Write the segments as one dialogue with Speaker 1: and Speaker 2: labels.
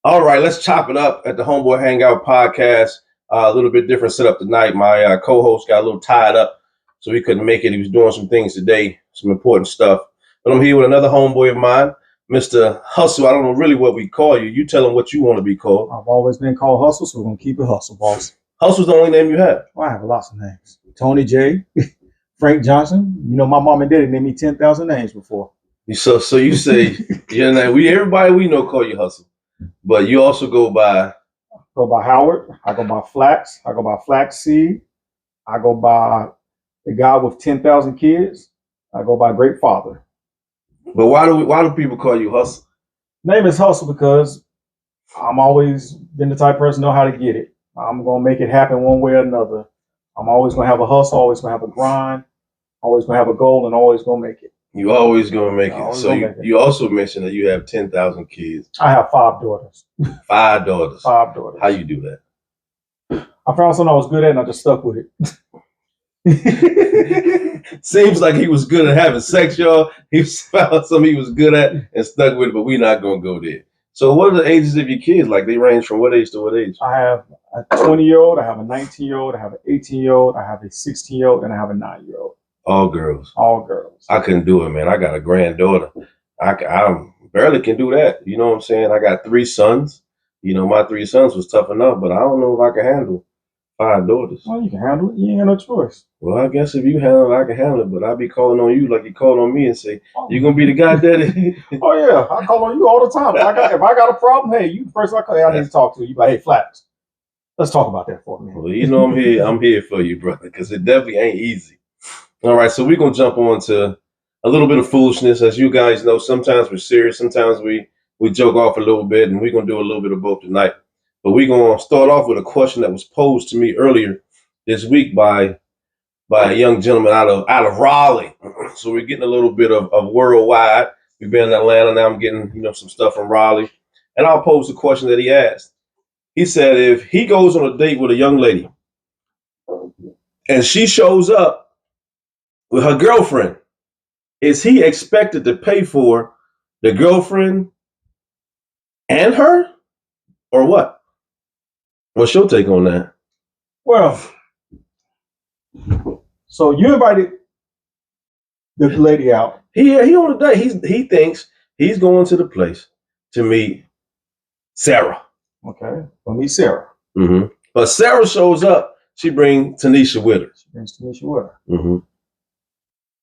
Speaker 1: All right, let's chop it up at the Homeboy Hangout podcast. A little bit different setup tonight. My co-host got a little tied up, so he couldn't make it. He was doing some things today, some important stuff. But I'm here with another homeboy of mine, Mr. Hussle. I don't know really what we call you. You tell him what you want to be called.
Speaker 2: I've always been called Hussle, so we're going to keep it Hussle, boss.
Speaker 1: Hustle's the only name you have.
Speaker 2: Well, I have lots of names. Tony J, Frank Johnson. You know, my mom and daddy named me 10,000 names before.
Speaker 1: So you say, everybody we know call you Hussle. But you also go by
Speaker 2: Howard. I go by Flax. I go by Flaxseed. I go by the guy with 10,000 kids. I go by Great Father.
Speaker 1: But why do people call you Hussle?
Speaker 2: Name is Hussle because I'm always been the type of person know how to get it. I'm gonna make it happen one way or another. I'm always gonna have a hustle, always gonna have a grind, always gonna have a goal, and always gonna make it.
Speaker 1: You always gonna make it. So you also mentioned that you have 10,000 kids.
Speaker 2: I have 5 daughters.
Speaker 1: 5 daughters.
Speaker 2: 5 daughters.
Speaker 1: How you do that?
Speaker 2: I found something I was good at, and I just stuck with
Speaker 1: it. Seems like he was good at having sex, y'all. He found something he was good at and stuck with it, but we're not gonna go there. So what are the ages of your kids? Like they range from what age to what age?
Speaker 2: I have a 20-year-old, I have a 19-year-old, I have an 18-year-old, I have a 16-year-old, and I have a 9-year-old.
Speaker 1: All girls.
Speaker 2: All girls.
Speaker 1: I couldn't do it, man. I got a granddaughter. I barely can do that. You know what I'm saying? I got 3 sons. You know, my 3 sons was tough enough, but I don't know if I can handle 5 daughters.
Speaker 2: Well, you can handle it. You ain't got no choice.
Speaker 1: Well, I guess if you handle it, I can handle it. But I'll be calling on you like you called on me and say, "You gonna be the guy, daddy?"
Speaker 2: Oh yeah, I call on you all the time. If I got a problem, hey, you the person I call. Hey, I need to talk to you. Like, hey, Flax, let's talk about that for a minute.
Speaker 1: Well, you know I'm here. I'm here for you, brother, because it definitely ain't easy. All right, so we're gonna jump on to a little bit of foolishness. As you guys know, sometimes we're serious, sometimes we joke off a little bit, and we're gonna do a little bit of both tonight. But we're gonna start off with a question that was posed to me earlier this week by a young gentleman out of Raleigh. So we're getting a little bit of worldwide. We've been in Atlanta, now I'm getting some stuff from Raleigh. And I'll pose the question that he asked. He said if he goes on a date with a young lady and she shows up with her girlfriend, is he expected to pay for the girlfriend and her, or what? What's your take on that?
Speaker 2: Well, so you invited the lady out.
Speaker 1: He on a date. He thinks he's going to the place to meet Sarah.
Speaker 2: Okay, well, meet Sarah.
Speaker 1: Mm-hmm. But Sarah shows up. She brings Tanisha with her.
Speaker 2: Mm-hmm.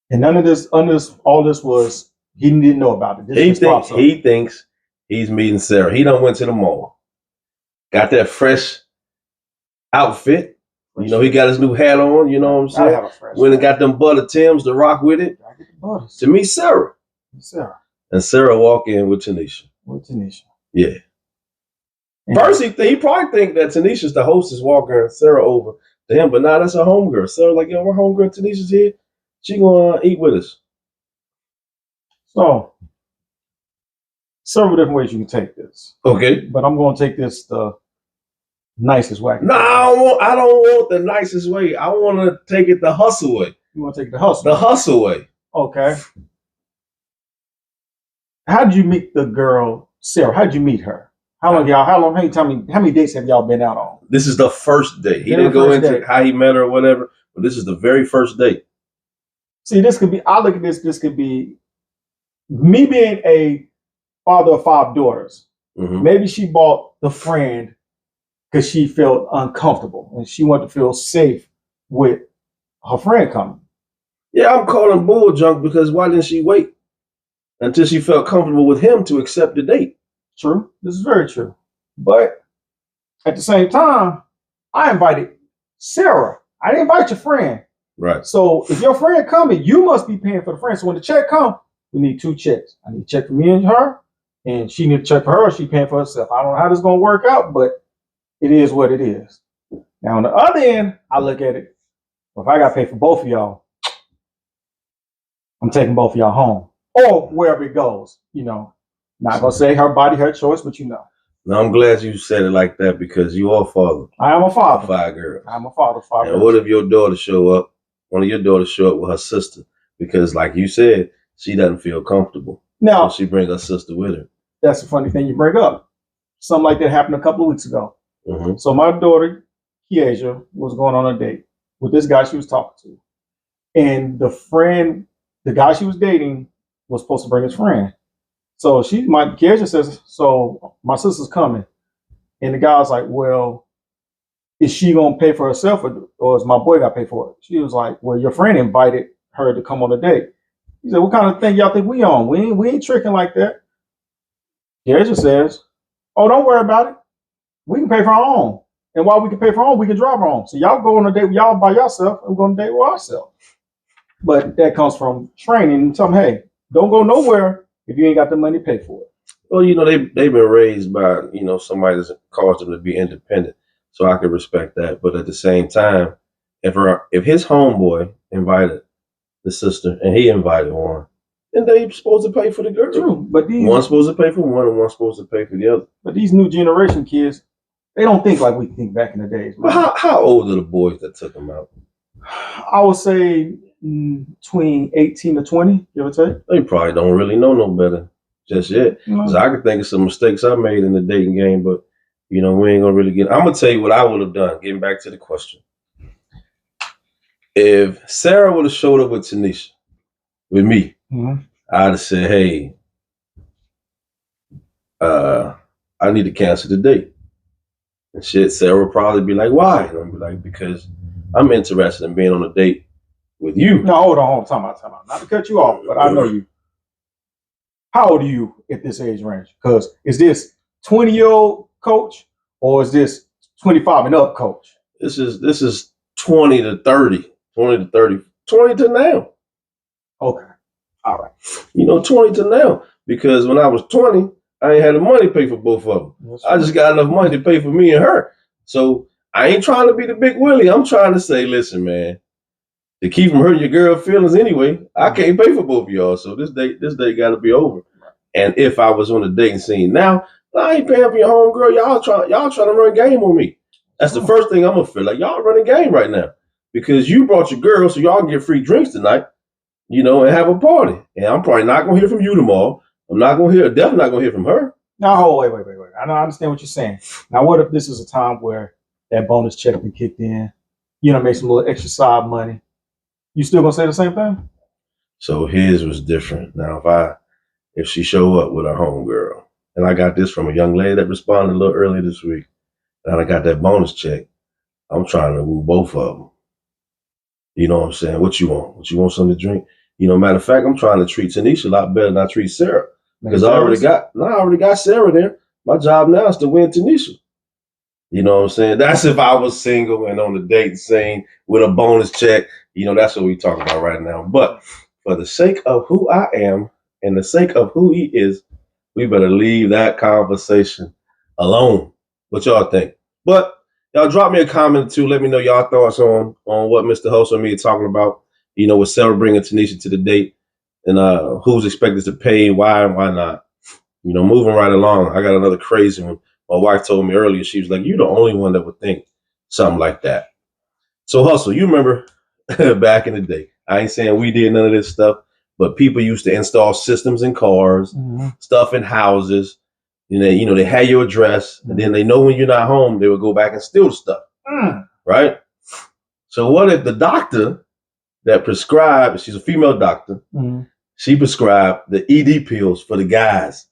Speaker 2: And none of this, all this was, he didn't know about it.
Speaker 1: He thinks he's meeting Sarah. He done went to the mall, got that fresh outfit. You know, he got his new hat on. You know what I'm saying? Went and got them butter Tims to rock with it to meet Sarah. And Sarah walk in with Tanisha. Yeah. First, he probably think that Tanisha's the hostess walking Sarah over to him, but now that's her homegirl. Sarah like, yo, our homegirl Tanisha's here. She gonna eat with us.
Speaker 2: So, several different ways you can take this.
Speaker 1: Okay.
Speaker 2: But I'm going to take this the nicest way.
Speaker 1: No, I don't want the nicest way. I want to take it the hustle way.
Speaker 2: You want to take it the hustle?
Speaker 1: The hustle way.
Speaker 2: Okay. How did you meet the girl, Sarah? How did you meet her? How many dates have y'all been out on?
Speaker 1: This is the first date. He didn't go into how he met her or whatever, but this is the very first date.
Speaker 2: See, I look at this could be me being a father of 5 daughters. Mm-hmm. Maybe she bought the friend because she felt uncomfortable and she wanted to feel safe with her friend coming.
Speaker 1: Yeah, I'm calling bull junk because why didn't she wait until she felt comfortable with him to accept the date?
Speaker 2: True. This is very true. But at the same time, I invited Sarah. I didn't invite your friend.
Speaker 1: Right.
Speaker 2: So if your friend coming, you must be paying for the friend. So when the check comes, we need 2 checks. I need a check for me and her, and she need a check for her. She paying for herself. I don't know how this is going to work out, but it is what it is. Now on the other end, I look at it. If I got to pay for both of y'all, I'm taking both of y'all home or wherever it goes. You know, not gonna say her body, her choice, but you know.
Speaker 1: Now, I'm glad you said it like that because you are a father.
Speaker 2: I am a father.
Speaker 1: 5 girls.
Speaker 2: I'm a father. 5 girls.
Speaker 1: And what if your daughter show up? One of your daughters show up with her sister because, like you said, she doesn't feel comfortable.
Speaker 2: Now
Speaker 1: so she bring her sister with her.
Speaker 2: That's a funny thing you bring up. something like that happened a couple of weeks ago.
Speaker 1: Mm-hmm.
Speaker 2: So my daughter, Kiesha, was going on a date with this guy she was talking to. And the guy she was dating was supposed to bring his friend. So Kiesha says, so my sister's coming. And the guy was like, well, is she going to pay for herself or is my boy got to pay for it? She was like, well, your friend invited her to come on a date. He said, what kind of thing y'all think we on? We ain't tricking like that. Kiesha says, oh, don't worry about it. We can pay for our own. And while we can pay for our own, we can drive our own. So y'all go on a date with y'all by yourself and we're going to date with ourselves. But that comes from training and tell them, hey, don't go nowhere if you ain't got the money to pay for it.
Speaker 1: Well, they've been raised by, somebody that's caused them to be independent. So I can respect that. But at the same time, if his homeboy invited the sister and he invited one, then they supposed to pay for the girl.
Speaker 2: True. But
Speaker 1: one's supposed to pay for one and one's supposed to pay for the other.
Speaker 2: But these new generation kids, they don't think like we think back in the days.
Speaker 1: But how old are the boys that took them out?
Speaker 2: I would say between 18 to 20, give or take.
Speaker 1: They probably don't really know no better just yet. Because I can think of some mistakes I made in the dating game, but we ain't gonna really get. I'm gonna tell you what I would have done. Getting back to the question, if Sarah would have showed up with Tanisha, with me, I'd have said, "Hey, I need to cancel the date." And shit, Sarah would probably be like, "Why?" And I'd be like, "Because I'm interested in being on a date with you."
Speaker 2: No, hold on, time out. Not to cut you off, but I know you. How old are you at this age range? Because is this 20-year-old coach or is this 25 and up coach?
Speaker 1: This is 20 to 30, 20 to 30, 20 to now.
Speaker 2: Okay, all right.
Speaker 1: 20 to now, because when I was 20, I ain't had the money to pay for both of them. I just got enough money to pay for me and her. So I ain't trying to be the big Willie. I'm trying to say, listen, man, to keep from hurting your girl feelings anyway, I can't pay for both of y'all. So this date got to be over. And if I was on the dating scene now, I ain't paying for your homegirl. Y'all trying to run game on me. That's the first thing I'm gonna feel like. Y'all running game right now because you brought your girl, so y'all can get free drinks tonight, and have a party. And I'm probably not gonna hear from you tomorrow. I'm definitely not gonna hear from her.
Speaker 2: No, wait. I understand what you're saying. Now, what if this is a time where that bonus check been kicked in? Make some little extra side money. You still gonna say the same thing?
Speaker 1: So his was different. Now, if she show up with her homegirl, and I got this from a young lady that responded a little earlier this week, and I got that bonus check, I'm trying to woo both of them. You know what I'm saying? What you want? What you want something to drink? Matter of fact, I'm trying to treat Tanisha a lot better than I treat Sarah. Because I already got Sarah there. My job now is to win Tanisha. You know what I'm saying? That's if I was single and on the dating scene with a bonus check. That's what we talking about right now. But for the sake of who I am and the sake of who he is, we better leave that conversation alone. What y'all think? But y'all drop me a comment or two. Let me know y'all thoughts on what Mr. Hussle and me are talking about. With Sarah bringing Tanisha to the date and who's expected to pay, why and why not. Moving right along. I got another crazy one. My wife told me earlier, she was like, "You're the only one that would think something like that." So Hussle, you remember back in the day, I ain't saying we did none of this stuff, but people used to install systems in cars, stuff in houses. They had your address, and then they know when you're not home, they would go back and steal the stuff. Right? So what if the doctor that prescribed, she's a female doctor, she prescribed the ED pills for the guys,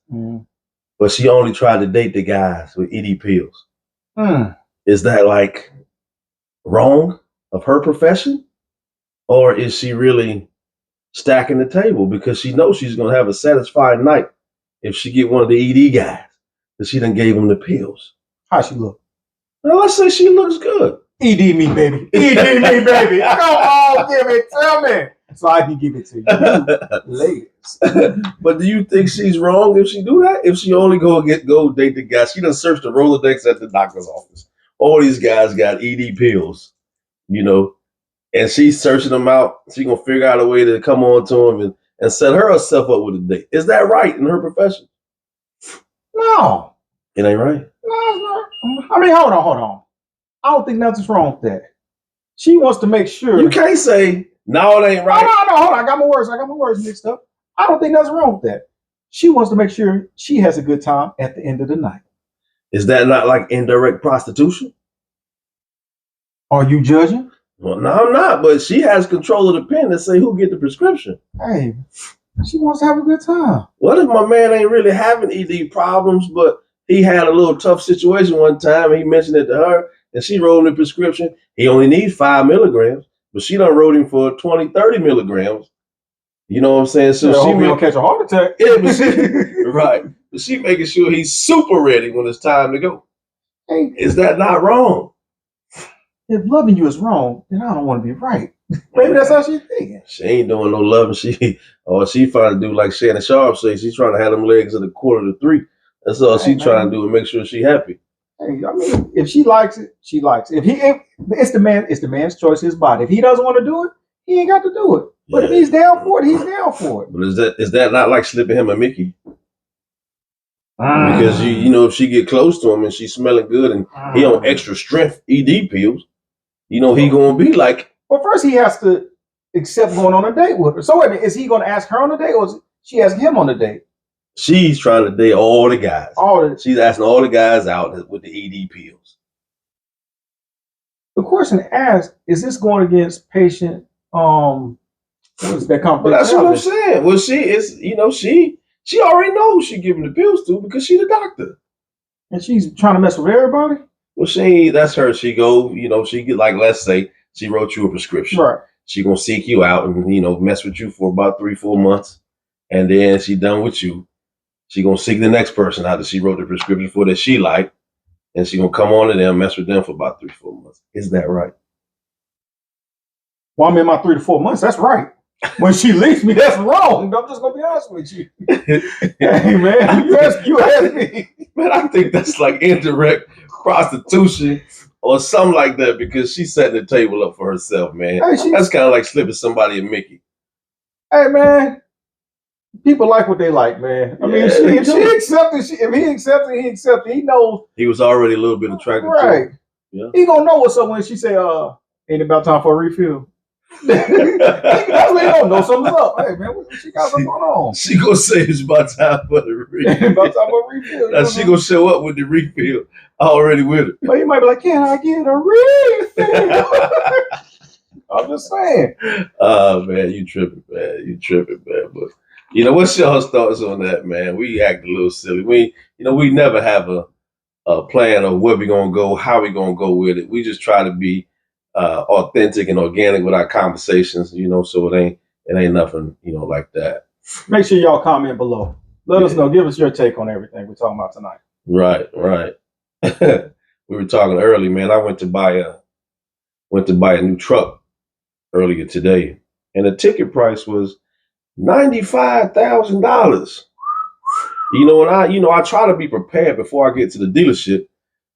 Speaker 1: but she only tried to date the guys with ED pills. Is that like wrong of her profession? Or is she really stacking the table because she knows she's going to have a satisfying night if she get one of the ED guys because she done gave him the pills?
Speaker 2: How she look?
Speaker 1: Well, let's say she looks good.
Speaker 2: ED me, baby. ED me, baby. Come on, give it to me so I can give it to you, ladies.
Speaker 1: But do you think she's wrong if she do that? If she only go date the guy, she done searched the Rolodex at the doctor's office. All these guys got ED pills, and she's searching them out. She gonna figure out a way to come on to him and set herself up with a date. Is that right in her profession?
Speaker 2: No.
Speaker 1: It ain't right?
Speaker 2: No, it's not. I mean, hold on. I don't think nothing's wrong with that. She wants to make sure.
Speaker 1: You can't say, no, it ain't right.
Speaker 2: No, hold on. I got my words mixed up. I don't think nothing's wrong with that. She wants to make sure she has a good time at the end of the night.
Speaker 1: Is that not like indirect prostitution?
Speaker 2: Are you judging?
Speaker 1: Well, no, I'm not. But she has control of the pen to say who get the prescription.
Speaker 2: Hey, she wants to have a good time.
Speaker 1: What if my man ain't really having ED problems, but he had a little tough situation one time, and he mentioned it to her, and she wrote him the prescription. He only needs 5 milligrams, but she done wrote him for 20, 30 milligrams. You know what I'm saying? So
Speaker 2: she will catch a heart attack.
Speaker 1: Yeah, but right. But she making sure he's super ready when it's time to go.
Speaker 2: Hey,
Speaker 1: is that not wrong?
Speaker 2: If loving you is wrong, then I don't want to be right. Maybe that's how she's thinking.
Speaker 1: She ain't doing no loving. She trying to do like Shannon Sharp say. She's trying to have them legs at a 2:45. That's all she trying to do and make sure she happy.
Speaker 2: Hey, I mean, if she likes it, she likes it. If it's the man's choice, his body. If he doesn't want to do it, he ain't got to do it. But if he's down for it, he's down for it.
Speaker 1: But is that not like slipping him a Mickey? Because you know, if she get close to him and she's smelling good and he on extra strength ED pills, you know he gonna be like.
Speaker 2: Well, first he has to accept going on a date with her. So wait a minute, is he gonna ask her on a date, or is she asking him on a date?
Speaker 1: She's trying to date all the guys. She's asking all the guys out with the ED pills.
Speaker 2: The question asked: is this going against patient? What is that?
Speaker 1: Well, that's what I'm saying. Well, she is. You know, she already knows she giving the pills to because she the doctor,
Speaker 2: and she's trying to mess with everybody.
Speaker 1: Well, that's her. She go. You know, she get like, let's say she wrote you a prescription.
Speaker 2: Right.
Speaker 1: She gonna seek you out and mess with you for about 3-4 months, and then she done with you. She gonna seek the next person out that she wrote the prescription for that she liked, and she gonna come on to them, mess with them for about 3-4 months. Is that right?
Speaker 2: Well, I'm in my 3 to 4 months. That's right. When she leaves me, that's wrong. I'm just gonna be honest with you. Hey man, you ask me.
Speaker 1: Man, I think that's like indirect prostitution or something like that because she's setting the table up for herself, man. Hey, that's kind of like slipping somebody a Mickey.
Speaker 2: Hey man, people like what they like, man. I mean, if he accepts it. He knows.
Speaker 1: He was already a little bit attracted to her.
Speaker 2: Yeah. He gonna know what's up when she say, ain't it about time for a refill? That's when he don't know something's up. Hey man, she got something going on.
Speaker 1: She gonna say it's about time for the refill.
Speaker 2: About time for a refill.
Speaker 1: Now she gonna show up with the refill already with it.
Speaker 2: But you might be like, can I get a refill? I'm just saying.
Speaker 1: Man, you tripping, man. But what's y'all's thoughts on that, man? We act a little silly. We never have a plan of where we gonna go, how we gonna go with it. We just try to be authentic and organic with our conversations, so it ain't nothing, like that.
Speaker 2: Make sure y'all comment below. Let us know. Give us your take on everything we're talking about tonight.
Speaker 1: Right. We were talking early, man. I went to buy a new truck earlier today, and the ticket price was $95,000. And I try to be prepared before I get to the dealership.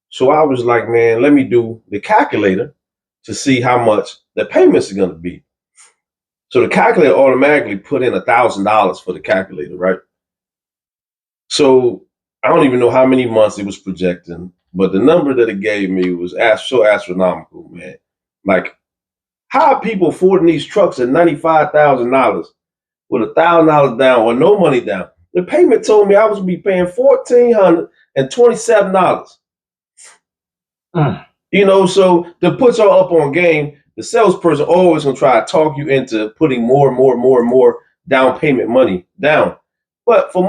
Speaker 1: So I was like, man, let me do the calculator to see how much the payments are going to be. So the calculator automatically put in $1,000 for the calculator, right? So I don't even know how many months it was projecting, but the number that it gave me was so astronomical, man. Like, how are people affording these trucks at $95,000 with $1,000 down or no money down? The payment told me I was going to be paying $1,427. So to put y'all up on game, the salesperson always gonna try to talk you into putting more down payment money down. But for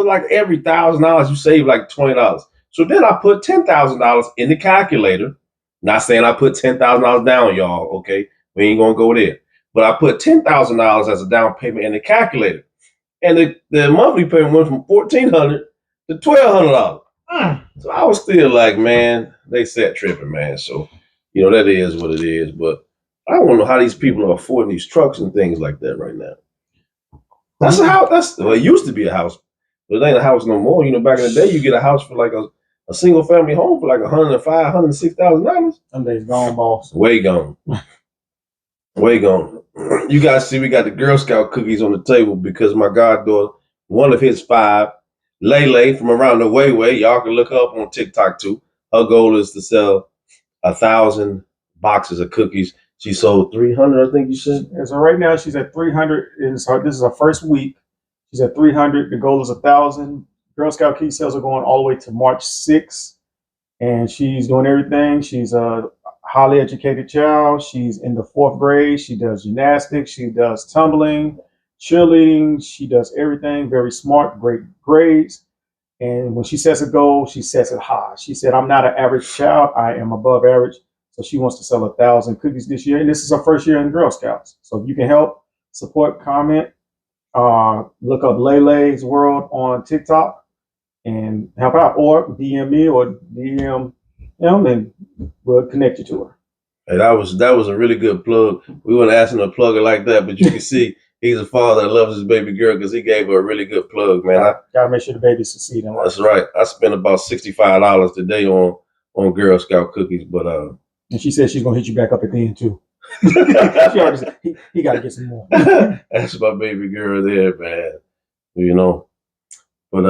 Speaker 1: like every $1,000 you save like $20. So then I put $10,000 in the calculator. Not saying I put $10,000 down, y'all. Okay, we ain't gonna go there. But I put $10,000 as a down payment in the calculator, and the monthly payment went from $1,400 to $1,200. So I was still like, man, they set tripping, man. So, that is what it is. But I don't know how these people are affording these trucks and things like that right now. That's a house. It used to be a house, but it ain't a house no more. Back in the day, you get a house for like a single family home for like $105,000, $106,000.
Speaker 2: Some days gone, boss.
Speaker 1: Way gone. Way gone. You guys see, we got the Girl Scout cookies on the table because my goddaughter, one of his 5, Lele from around the way, y'all can look her up on TikTok too. Her goal is to sell 1,000 boxes of cookies. She sold 300, I think you said.
Speaker 2: And so right now she's at 300. This is her first week. She's at 300. The goal is 1,000. Girl Scout cookie sales are going all the way to March 6th. and she's doing everything. She's a highly educated child. She's in the 4th grade. She does gymnastics. She does tumbling, cheerleading. She does everything. Very smart, great grades. And when she sets a goal, she sets it high. She said, "I'm not an average child. I am above average." So she wants to sell 1,000 cookies this year. And this is her first year in Girl Scouts. So if you can help, support, comment, look up Lele's World on TikTok and help out, or DM me or DM him, and we'll connect you to her.
Speaker 1: Hey, that was a really good plug. We weren't asking to plug her like that, but you can see he's a father that loves his baby girl because he gave her a really good plug, man.
Speaker 2: Gotta make sure the baby succeed in life.
Speaker 1: That's right. I spent about $65 today on Girl Scout cookies, but
Speaker 2: and she said she's gonna hit you back up at the end too. She already said he got to get some more.
Speaker 1: That's my baby girl there, man. You know, but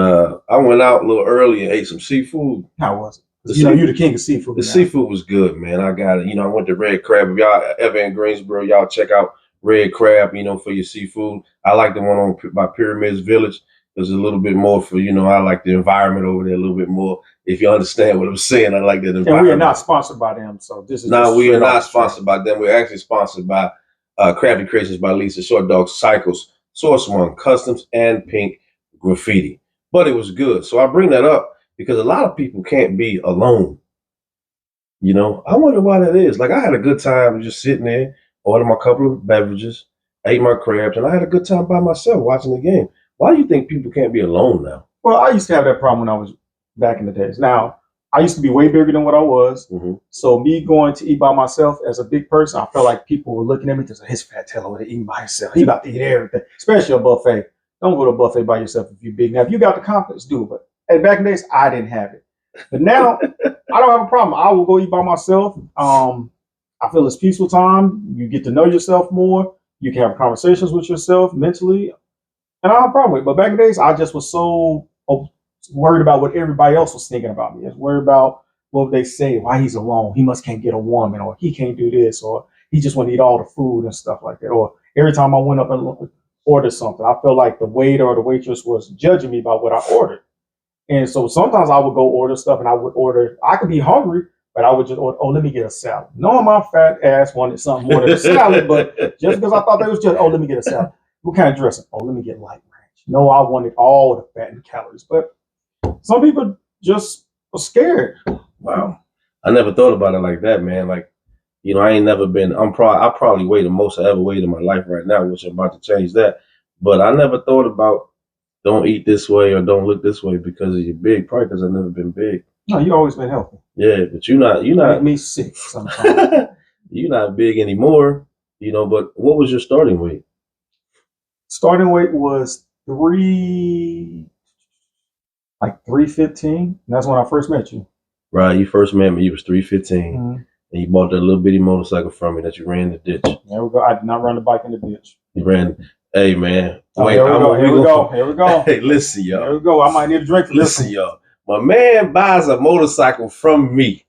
Speaker 1: I went out a little early and ate some seafood.
Speaker 2: How was it? You're the king of seafood.
Speaker 1: The seafood was good, man. I got it. I went to Red Crab. If y'all ever in Greensboro, y'all check out Red Crab, for your seafood. I like the one by Pyramids Village. There's a little bit more for, I like the environment over there a little bit more. If you understand what I'm saying, I like that environment.
Speaker 2: And we are not sponsored by them, so this is
Speaker 1: we are not sponsored by them. We're actually sponsored by Crafty Creations by Lisa, Short Dog Cycles, Source One, Customs, and Pink Graffiti. But it was good. So I bring that up because a lot of people can't be alone. I wonder why that is. Like, I had a good time just sitting there, ordered my couple of beverages, ate my crabs, and I had a good time by myself watching the game. Why do you think people can't be alone now?
Speaker 2: Well, I used to have that problem when I was back in the days. Now, I used to be way bigger than what I was.
Speaker 1: Mm-hmm.
Speaker 2: So me going to eat by myself as a big person, I felt like people were looking at me because his fat tail over there eating by himself. He about to eat everything, especially a buffet. Don't go to a buffet by yourself if you're big. Now, if you got the confidence, do it. But back in the days, I didn't have it. But now, I don't have a problem. I will go eat by myself. I feel it's peaceful time. You get to know yourself more. You can have conversations with yourself mentally. And I don't have a problem with it. But back in the days, I just was so worried about what everybody else was thinking about me. I was worried about what they say, why he's alone. He must can't get a woman, or he can't do this, or he just want to eat all the food and stuff like that. Or every time I went up and ordered something, I felt like the waiter or the waitress was judging me by what I ordered. And so sometimes I would go order stuff, and I could be hungry, but I would just order, let me get a salad. Knowing my fat ass wanted something more than a salad, but just because I thought they was just, let me get a salad. What kind of dressing? Let me get light ranch. No, I wanted all the fat and calories. But some people just are scared.
Speaker 1: Wow. I never thought about it like that, man. Like, I ain't never been, I probably weigh the most I ever weighed in my life right now, which I'm about to change that. But I never thought about don't eat this way or don't look this way because you're big, probably because I've never been big.
Speaker 2: No, you've always been healthy.
Speaker 1: Yeah, but you're not.
Speaker 2: Make me sick sometimes.
Speaker 1: You're not big anymore, but what was your starting weight?
Speaker 2: Starting weight was 315. That's when I first met you.
Speaker 1: Right, you first met me. You was 315,
Speaker 2: mm-hmm.
Speaker 1: And you bought that little bitty motorcycle from me that you ran in the ditch.
Speaker 2: There we go. I did not run the bike in the ditch.
Speaker 1: You ran. Hey, man.
Speaker 2: Wait, here we go.
Speaker 1: Hey, listen, y'all.
Speaker 2: Here we go. I might need a drink for this.
Speaker 1: Listen, y'all. My man buys a motorcycle from me.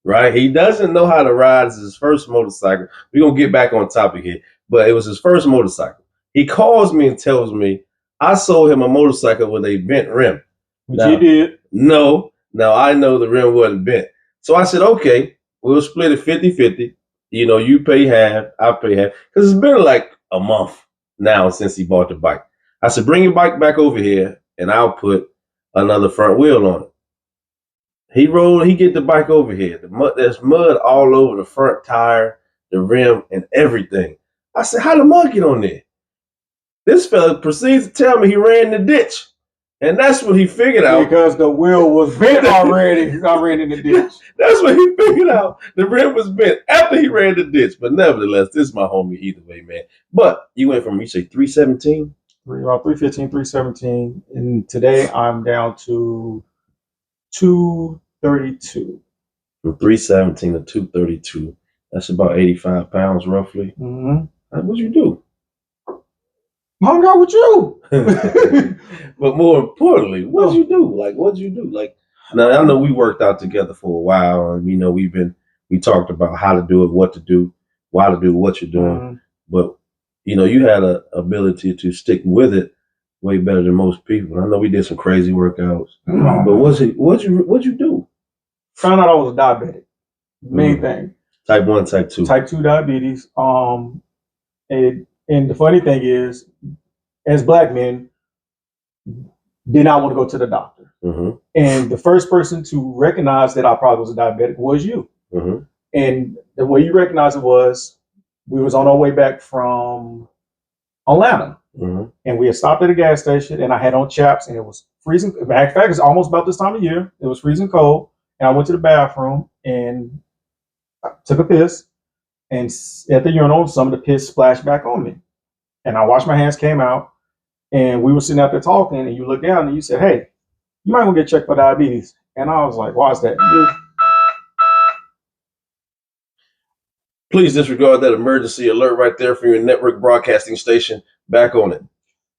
Speaker 1: Right? He doesn't know how to ride. It's his first motorcycle. We're gonna get back on topic here, but it was his first motorcycle. He calls me and tells me I sold him a motorcycle with a bent rim.
Speaker 2: Which he did.
Speaker 1: No. Now I know the rim wasn't bent. So I said, okay, we'll split it 50-50. You pay half, I'll pay half. Because it's been like a month now since he bought the bike. I said, bring your bike back over here and I'll put another front wheel on it. He get the bike over here. There's mud all over the front tire, the rim, and everything. I said, how the mud get on there? This fella proceeds to tell me he ran the ditch. And that's what he figured out.
Speaker 2: Because the wheel was bent already. I ran in the ditch.
Speaker 1: That's what he figured out. The rim was bent after he ran the ditch. But nevertheless, this is my homie either way, man. But you went from, you say 317?
Speaker 2: 315, 317. And today I'm down to 232.
Speaker 1: From 317 to 232. That's about 85 pounds roughly.
Speaker 2: Mm-hmm.
Speaker 1: What'd you do?
Speaker 2: Hung out with you.
Speaker 1: But more importantly, what'd you do? What'd you do? Now I know we worked out together for a while, and we talked about how to do it, what to do, why to do what you're doing.
Speaker 2: Mm-hmm.
Speaker 1: But you had an ability to stick with it way better than most people. I know we did some crazy workouts, but what'd you do?
Speaker 2: Found out I was a diabetic. Main thing.
Speaker 1: Type 1, type 2.
Speaker 2: Type 2 diabetes. And the funny thing is, as black men, did not want to go to the doctor.
Speaker 1: Mm-hmm.
Speaker 2: And the first person to recognize that I probably was a diabetic was you.
Speaker 1: Mm-hmm.
Speaker 2: And the way you recognized it was, we was on our way back from Atlanta.
Speaker 1: Mm-hmm.
Speaker 2: And we had stopped at a gas station, and I had on chaps, and it was freezing. In fact, it's almost about this time of year. It was freezing cold. And I went to the bathroom and I took a piss. And at the urinal, some of the piss splashed back on me. And I washed my hands, came out, and we were sitting out there talking, and you looked down and you said, hey, you might want to get checked for diabetes. And I was like, why is that?
Speaker 1: Please disregard that emergency alert right there from your network broadcasting station. Back on it.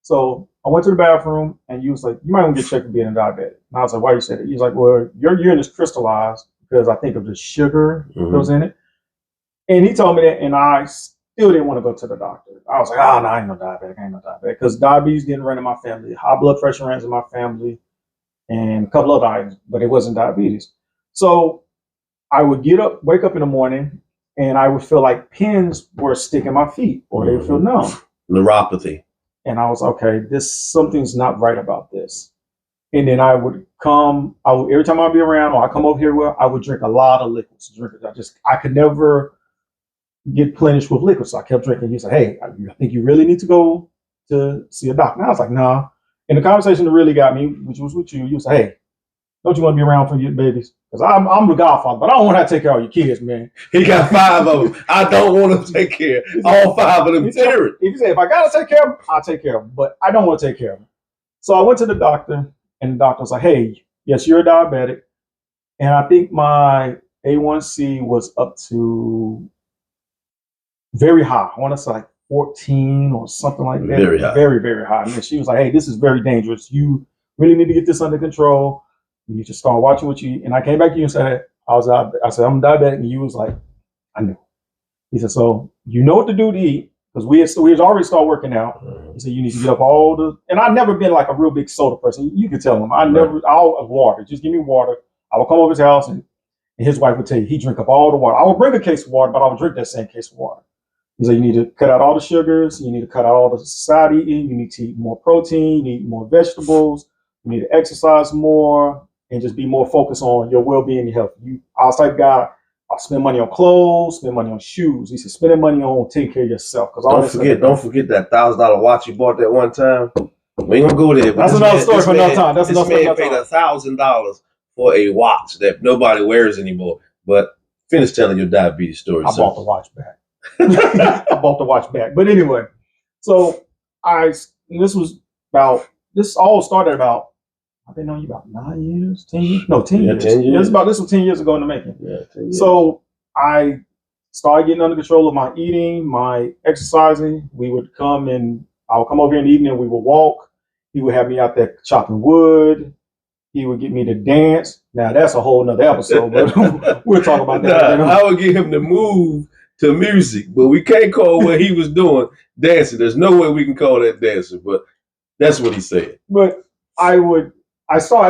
Speaker 2: So I went to the bathroom, and you was like, you might want to get checked for being a diabetic. And I was like, why you said it? He was like, well, your urine is crystallized because I think of the sugar that was in it. And he told me that, and I still didn't want to go to the doctor. I was like, oh, no, I ain't no diabetic. Because diabetes didn't run in my family. High blood pressure runs in my family and a couple other items, but it wasn't diabetes. So I would wake up in the morning, and I would feel like pins were sticking my feet, or they would feel numb.
Speaker 1: Neuropathy.
Speaker 2: And I was, okay, something's not right about this. And then I would every time I'd be around, or I come over here, I would drink a lot of liquids. I could never get plenished with liquids. So I kept drinking. He said, hey, I think you really need to go to see a doctor. And I was like, nah. And the conversation that really got me, which was with you, said, hey, don't you want to be around for your babies? Because I'm the godfather, but I don't want to take care of your kids, man.
Speaker 1: He got 5 of them. I don't want to take care of all 5 of them.
Speaker 2: He said, if I got to take care of them, I'll take care of them. But I don't want to take care of them. So I went to the doctor, and the doctor was like, hey, yes, you're a diabetic. And I think my A1C was up to very high. I want to say like 14 or something like that.
Speaker 1: Very high.
Speaker 2: Very, very high. And she was like, hey, this is very dangerous. You really need to get this under control. You need to start watching what you eat. And I came back to you and said, I said, I'm diabetic. And you was like, I knew. He said, so you know what to do to eat, because we had already started working out. He said, you need to get up and I've never been like a real big soda person. You can tell him. I'll water. Just give me water. I would come over his house, and his wife would tell you, he drink up all the water. I would bring a case of water, but I would drink that same case of water. He said, you need to cut out all the sugars. You need to cut out all the side eating. You need to eat more protein. You need more vegetables. You need to exercise more and just be more focused on your well-being and your health. I was the type of guy, I'll spend money on clothes, spend money on shoes. He said, spending money on taking care of yourself. Don't
Speaker 1: forget that $1,000 watch you bought that one time. We ain't gonna go there.
Speaker 2: That's another story for another time. This man
Speaker 1: paid $1,000 for a watch that nobody wears anymore. But finish telling your diabetes story.
Speaker 2: I bought the watch back. I bought the watch back. But anyway, so this all started about, I've been knowing you about 9 years, 10 years? No, 10 years.
Speaker 1: 10 years.
Speaker 2: This was 10 years ago in the making.
Speaker 1: Yeah, 10 years.
Speaker 2: So I started getting under control of my eating, my exercising. I would come over here in the evening, we would walk. He would have me out there chopping wood. He would get me to dance. Now that's a whole nother episode, but we'll talk about that.
Speaker 1: I would get him to move to music, but we can't call what he was doing dancing. There's no way we can call that dancing, but that's what he said.
Speaker 2: But I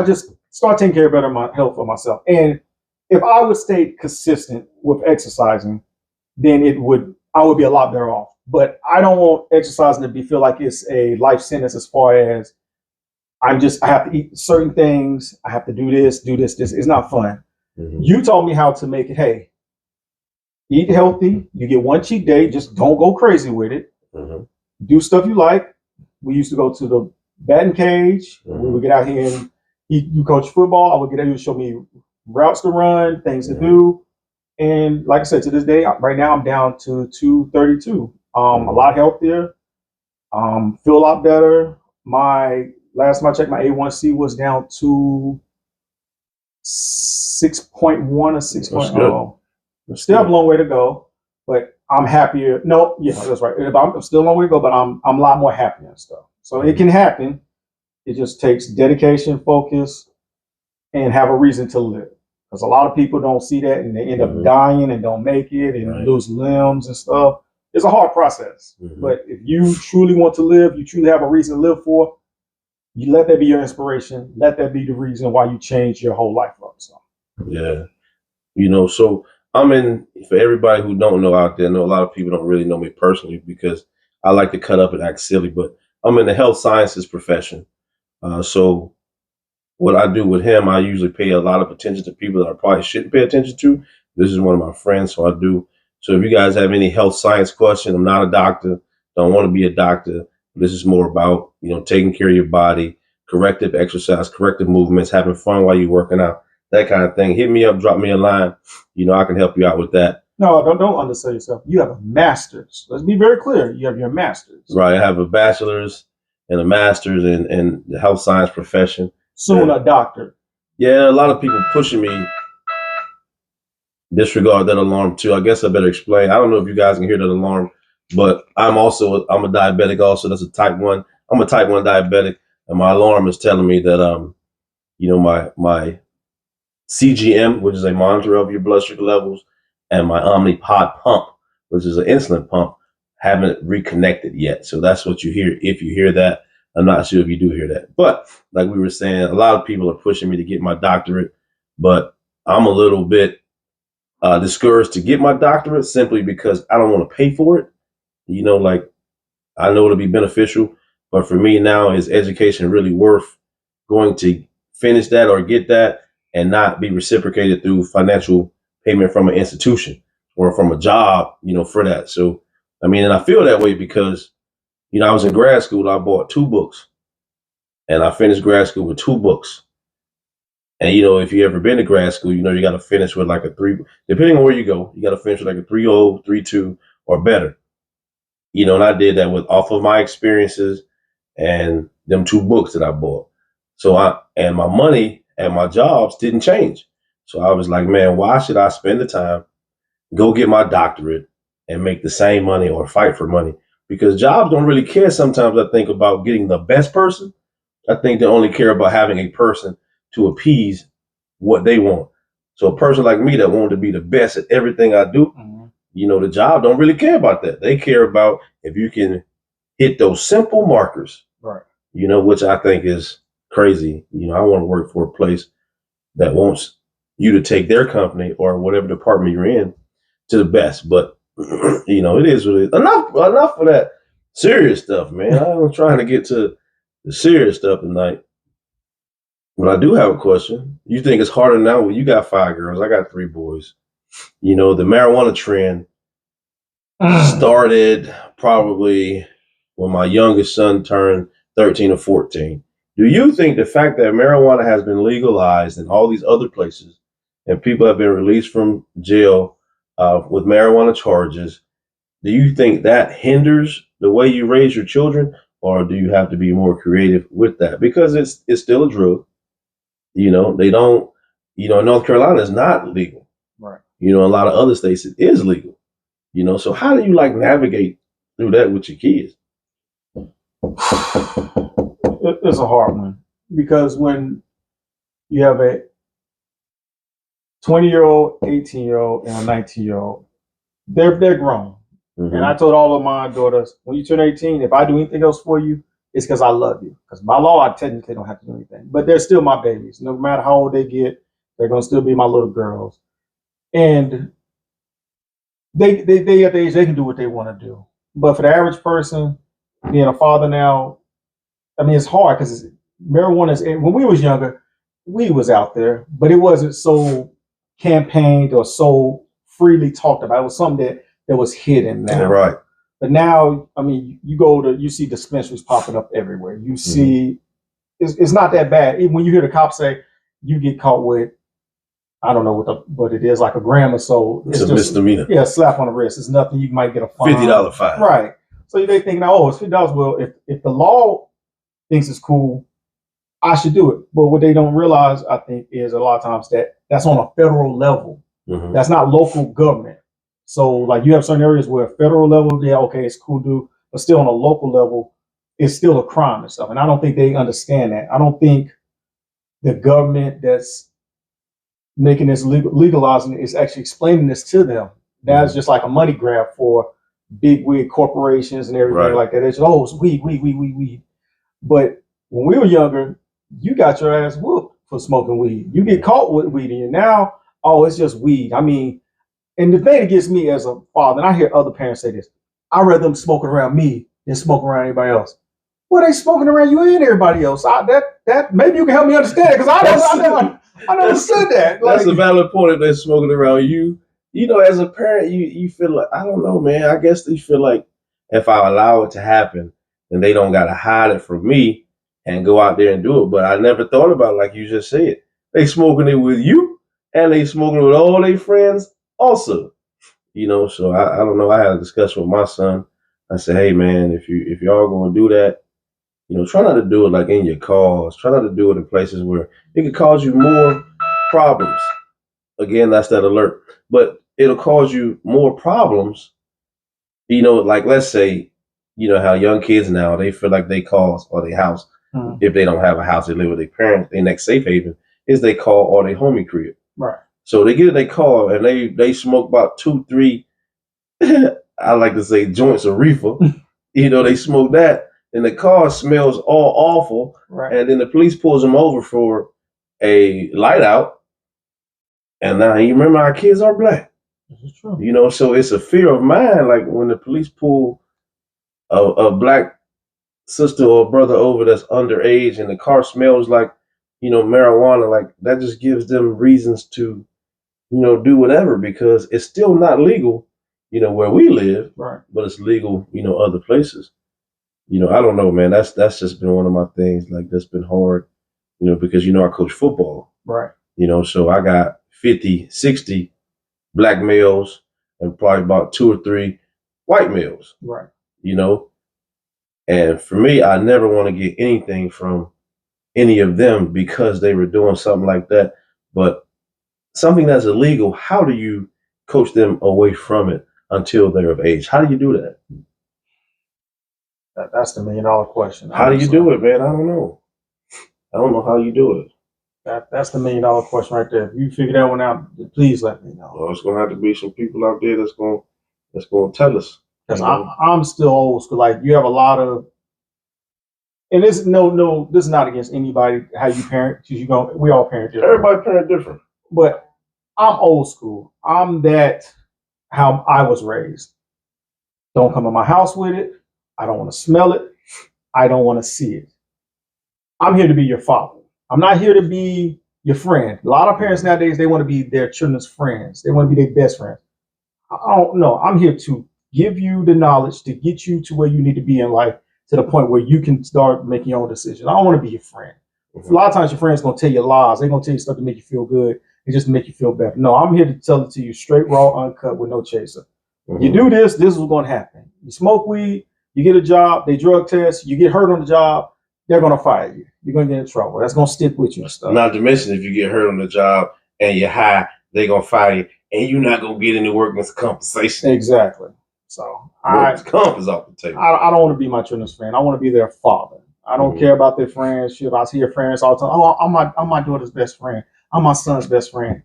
Speaker 2: just started taking care of better my health for myself. And if I would stay consistent with exercising, then I would be a lot better off. But I don't want exercising to feel like it's a life sentence, as far as I have to eat certain things. I have to do this. It's not fun. Mm-hmm. You told me how to make it. Hey, eat healthy. You get one cheat day. Just don't go crazy with it.
Speaker 1: Mm-hmm.
Speaker 2: Do stuff you like. We used to go to the batting cage. Mm-hmm. We would get out here and you coach football. I would get out here and show me routes to run, things to do. And like I said, to this day, right now I'm down to 232. A lot healthier. Feel a lot better. Last time I checked, my A1C was down to 6.1 or 6.0. Still have a long way to go, but I'm happier. No, yeah, that's right. I'm still a long way to go, but I'm a lot more happier and stuff. So it can happen. It just takes dedication, focus, and have a reason to live. Because a lot of people don't see that, and they end up dying and don't make it and lose limbs and stuff. It's a hard process. But if you truly want to live, you truly have a reason to live for, you let that be your inspiration. Let that be the reason why you change your whole life up. So.
Speaker 1: Yeah. You know, so I'm in, for everybody who don't know out there, I know a lot of people don't really know me personally because I like to cut up and act silly, but I'm in the health sciences profession. So what I do with him, I usually pay a lot of attention to people that I probably shouldn't pay attention to. This is one of my friends, so I do. So if you guys have any health science question, I'm not a doctor, don't want to be a doctor. This is more about, taking care of your body, corrective exercise, corrective movements, having fun while you're working out, that kind of thing. Hit me up, drop me a line. I can help you out with that.
Speaker 2: No, don't undersell yourself. You have a master's. Let's be very clear. You have your master's.
Speaker 1: Right. I have a bachelor's and a master's in the health science profession.
Speaker 2: Soon a doctor.
Speaker 1: Yeah, a lot of people pushing me. Disregard that alarm too. I guess I better explain. I don't know if you guys can hear that alarm, but I'm a diabetic also. That's a type 1. I'm a type 1 diabetic, and my alarm is telling me that my CGM, which is a monitor of your blood sugar levels, and my Omnipod pump, which is an insulin pump, haven't reconnected yet. So that's what you hear. If you hear that, I'm not sure if you do hear that. But like we were saying, a lot of people are pushing me to get my doctorate, but I'm a little bit discouraged to get my doctorate simply because I don't want to pay for it. Like I know it'll be beneficial, but for me now, is education really worth going to finish that or get that and not be reciprocated through financial payment from an institution or from a job, for that. So, and I feel that way because, I was in grad school, I bought 2 books and I finished grad school with 2 books. And, if you ever been to grad school, you got to finish with like a 3, depending on where you go, you got to finish with like a 3.0, 3.2 or better. And I did that off of my experiences and them 2 books that I bought. So and my money and my jobs didn't change. So I was like, man, why should I spend the time, go get my doctorate and make the same money or fight for money? Because jobs don't really care sometimes, I think, about getting the best person. I think they only care about having a person to appease what they want. So a person like me that wanted to be the best at everything I do, the job don't really care about that. They care about if you can hit those simple markers,
Speaker 2: right?
Speaker 1: Which I think is crazy. I want to work for a place that wants you to take their company or whatever department you're in to the best. But it is what it is. Enough of that serious stuff, man. I'm trying to get to the serious stuff tonight. But I do have a question. You think it's harder now? Well, you got 5 girls. I got 3 boys. The marijuana trend started probably when my youngest son turned 13 or 14. Do you think the fact that marijuana has been legalized in all these other places and people have been released from jail with marijuana charges, do you think that hinders the way you raise your children, or do you have to be more creative with that? Because it's still a drug. They don't, North Carolina is not legal.
Speaker 2: Right.
Speaker 1: A lot of other states it is legal. So how do you navigate through that with your kids?
Speaker 2: It's a hard one because when you have a 20-year-old, 18-year-old, and a 19-year-old, they're grown. Mm-hmm. And I told all of my daughters, when you turn 18, if I do anything else for you, it's because I love you. Because by law, I technically don't have to do anything. But they're still my babies. No matter how old they get, they're going to still be my little girls. And they at the age, they can do what they want to do. But for the average person, being a father now, it's hard because marijuana is, when we was younger, weed was out there, but it wasn't so campaigned or so freely talked about. It was something that was hidden now.
Speaker 1: Yeah, right.
Speaker 2: But now, you see dispensaries popping up everywhere. You see, it's not that bad. Even when you hear the cops say you get caught with, I don't know what it is, like a gram or so.
Speaker 1: It's a misdemeanor.
Speaker 2: Yeah, a slap on the wrist. It's nothing. You might get a fine.
Speaker 1: $50 fine.
Speaker 2: Right. So they think now, it's $50. Well, if the law thinks it's cool, I should do it. But what they don't realize, I think, is a lot of times that's on a federal level. Mm-hmm. That's not local government. So you have certain areas where federal level, yeah, okay, it's cool to do, but still on a local level, it's still a crime and stuff. And I don't think they understand that. I don't think the government that's making this legalizing it is actually explaining this to them. That's just like a money grab for big wig corporations and everything like that. It's it's weed. But when we were younger, you got your ass whooped for smoking weed. You get caught with weed in you. Now, oh, it's just weed. I mean, and the thing that gets me as a father, and I hear other parents say this, I'd rather them smoking around me than smoking around anybody else. Well, they smoking around you and everybody else. That maybe you can help me understand because I never said that.
Speaker 1: That's a valid point. If they're smoking around you, as a parent, you feel like, I don't know, man. I guess you feel like if I allow it to happen, then they don't gotta hide it from me and go out there and do it. But I never thought about it like you just said. They smoking it with you, and they smoking it with all their friends also. So I don't know. I had a discussion with my son. I said, hey man, if y'all gonna do that, try not to do it like in your cars. Try not to do it in places where it could cause you more problems. Again, that's that alert. But it'll cause you more problems. Like let's say, how young kids now, they feel like they cause or their house. If they don't have a house, they live with their parents, their next safe haven is they call or their homie crib.
Speaker 2: Right.
Speaker 1: So they get in their car and they smoke about 2-3, I like to say joints of reefer. They smoke that and the car smells all awful.
Speaker 2: Right.
Speaker 1: And then the police pulls them over for a light out. And now you remember our kids are black.
Speaker 2: This is true.
Speaker 1: So it's a fear of mine. Like when the police pull a black sister or brother over that's underage and the car smells like, marijuana, like that just gives them reasons to, do whatever because it's still not legal, where we live,
Speaker 2: right? But
Speaker 1: it's legal, other places. I don't know, man. That's just been one of my things. Like that's been hard, because I coach football,
Speaker 2: right?
Speaker 1: So I got 50, 60 black males and probably about 2 or 3 white males,
Speaker 2: right?
Speaker 1: And for me, I never want to get anything from any of them because they were doing something like that. But something that's illegal, how do you coach them away from it until they're of age? How do you do that?
Speaker 2: That's the $1 million question.
Speaker 1: How do you do it, man? I don't know. I don't know how you do it.
Speaker 2: That's the $1 million question right there. If you figure that one out, please let me know.
Speaker 1: Well, it's gonna have to be some people out there that's gonna tell us.
Speaker 2: Because I'm still old school. Like you have a lot of, and this this is not against anybody how you parent. We all parent different.
Speaker 1: Everybody parent different.
Speaker 2: But I'm old school. I'm that how I was raised. Don't come in my house with it. I don't want to smell it. I don't want to see it. I'm here to be your father. I'm not here to be your friend. A lot of parents nowadays, they want to be their children's friends. They want to be their best friends. I don't know. I'm here to give you the knowledge to get you to where you need to be in life to the point where you can start making your own decisions. I don't want to be your friend. Mm-hmm. A lot of times your friends going to tell you lies. They're going to tell you stuff to make you feel good and just to make you feel better. No, I'm here to tell it to you straight, raw, uncut with no chaser. Mm-hmm. You do this, this is what's going to happen. You smoke weed, you get a job, they drug test, you get hurt on the job, they're going to fire you. You're going to get in trouble. That's going to stick with you and stuff.
Speaker 1: Not to mention if you get hurt on the job and you're high, they're going to fire you and you're not going to get any workman's compensation.
Speaker 2: Exactly. So
Speaker 1: comp is off the table.
Speaker 2: I don't want to be my children's friend. I want to be their father. I don't care about their friendship. I see your friends all the time. Oh, I'm my daughter's best friend. I'm my son's best friend.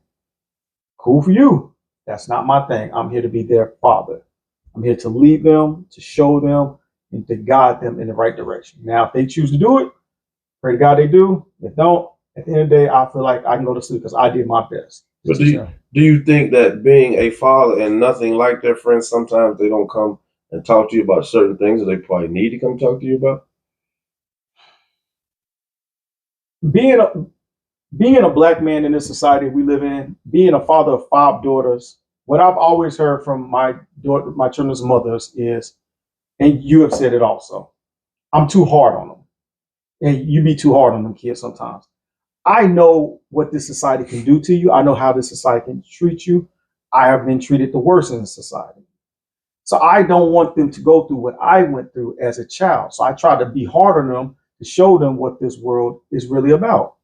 Speaker 2: Cool for you. That's not my thing. I'm here to be their father. I'm here to lead them, to show them, and to guide them in the right direction. Now, if they choose to do it, pray to God they do. If don't, at the end of the day, I feel like I can go to sleep because I did my best.
Speaker 1: But do you think that being a father and nothing like their friends, sometimes they don't come and talk to you about certain things that they probably need to come talk to you about?
Speaker 2: Being a black man in this society we live in, being a father of 5 daughters, what I've always heard from my children's mothers is, and you have said it also, I'm too hard on them. And you be too hard on them kids sometimes. I know what this society can do to you. I know how this society can treat you. I have been treated the worst in society. So I don't want them to go through what I went through as a child. So I try to be hard on them to show them what this world is really about.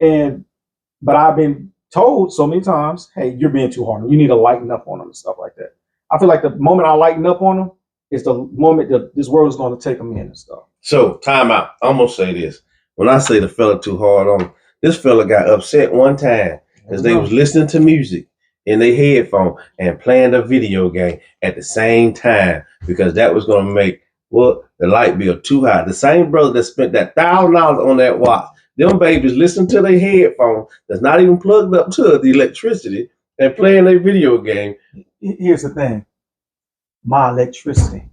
Speaker 2: But I've been told so many times, hey, you're being too hard on them. You need to lighten up on them and stuff like that. I feel like the moment I lighten up on them is the moment that this world is going to take them in and stuff.
Speaker 1: So time out. I'm going to say this. When I say the fella too hard on him, this fella got upset one time because they was listening to music in their headphone and playing a video game at the same time because that was going to make the light bill too high. The same brother that spent that $1,000 on that watch Them babies listen to their headphone that's not even plugged up to the electricity and playing a video game.
Speaker 2: Here's the thing. My electricity.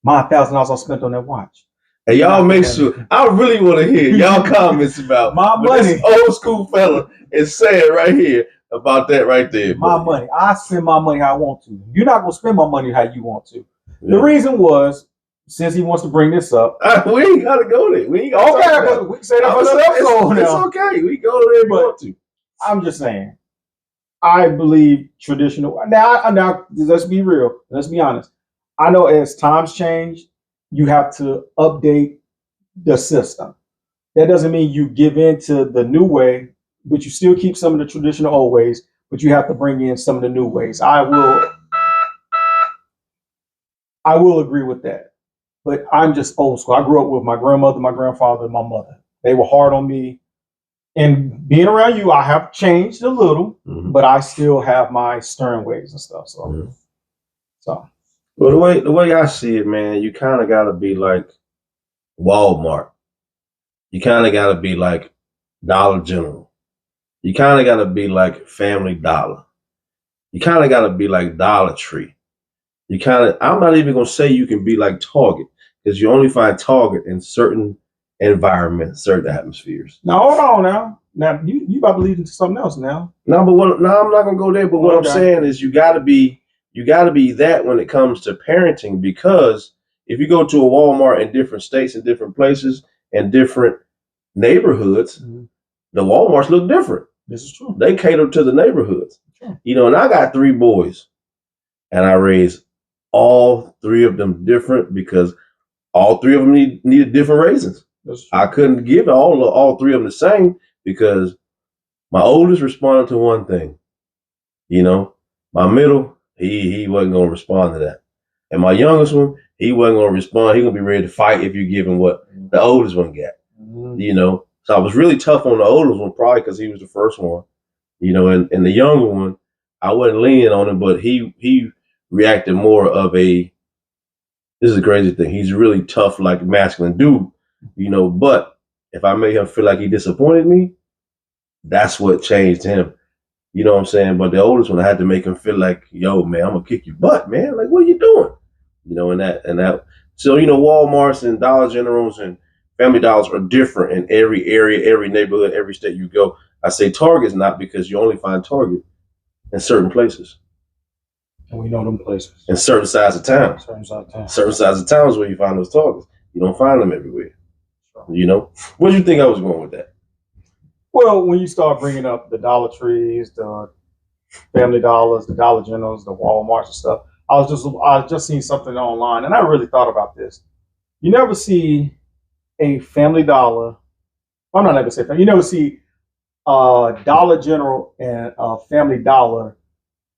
Speaker 2: My $1,000 I spent on that watch.
Speaker 1: And y'all make sure, I really want to hear y'all comments about
Speaker 2: my money.
Speaker 1: This old school fella is saying right here about that right there.
Speaker 2: My money. I spend my money how I want to. You're not going to spend my money how you want to. Yeah. The reason was, since he wants to bring this up.
Speaker 1: We ain't got to go there. We ain't got to talk about it.
Speaker 2: We can say that for the episode
Speaker 1: now. It's okay. We go there if we want to.
Speaker 2: I'm just saying. I believe traditional. Now, let's be real. Let's be honest. I know as times change, you have to update the system. That doesn't mean you give in to the new way, but you still keep some of the traditional old ways, but you have to bring in some of the new ways. I will agree with that. But I'm just old school. I grew up with my grandmother, my grandfather, and my mother. They were hard on me. And being around you, I have changed a little, but I still have my stern ways and stuff. So,
Speaker 1: Well, the way I see it, man, you kind of got to be like Walmart. You kind of got to be like Dollar General. You kind of got to be like Family Dollar. You kind of got to be like Dollar Tree. I'm not even going to say you can be like Target, because you only find Target in certain environments, certain atmospheres.
Speaker 2: Now, hold on now. Now, you about to lead into something else now.
Speaker 1: No, but I'm not going to go there. But what I'm saying is you got to be that when it comes to parenting, because if you go to a Walmart in different states and different places and different neighborhoods, the Walmarts look different.
Speaker 2: This is true.
Speaker 1: They cater to the neighborhoods. Sure. And I got 3 boys, and I raised all 3 of them different because all 3 of them needed different raisins. I couldn't give all 3 of them the same because my oldest responded to one thing. My middle, he wasn't going to respond to that. And my youngest one, he wasn't going to respond. He going to be ready to fight if you give him what the oldest one got. So I was really tough on the oldest one, probably because he was the first one. And the younger one, I wasn't leaning on him, but he reacted more of this is a crazy thing. He's really tough, like masculine dude, but if I made him feel like he disappointed me, that's what changed him. You know what I'm saying? But the oldest one, I had to make him feel like, yo, man, I'm gonna kick your butt, man. Like, what are you doing? And that. So, Walmarts and Dollar Generals and Family Dollars are different in every area, every neighborhood, every state you go. I say Target's not, because you only find Target in certain places.
Speaker 2: And we know them places.
Speaker 1: In certain sides of town. Certain sides of towns where you find those Targets. You don't find them everywhere. Where do you think I was going with that?
Speaker 2: Well, when you start bringing up the Dollar Trees, the Family Dollars, the Dollar Generals, the Walmarts and stuff, I just seen something online, and I really thought about this. You never see a Family Dollar. I'm not going to say that. You never see Dollar General and Family Dollar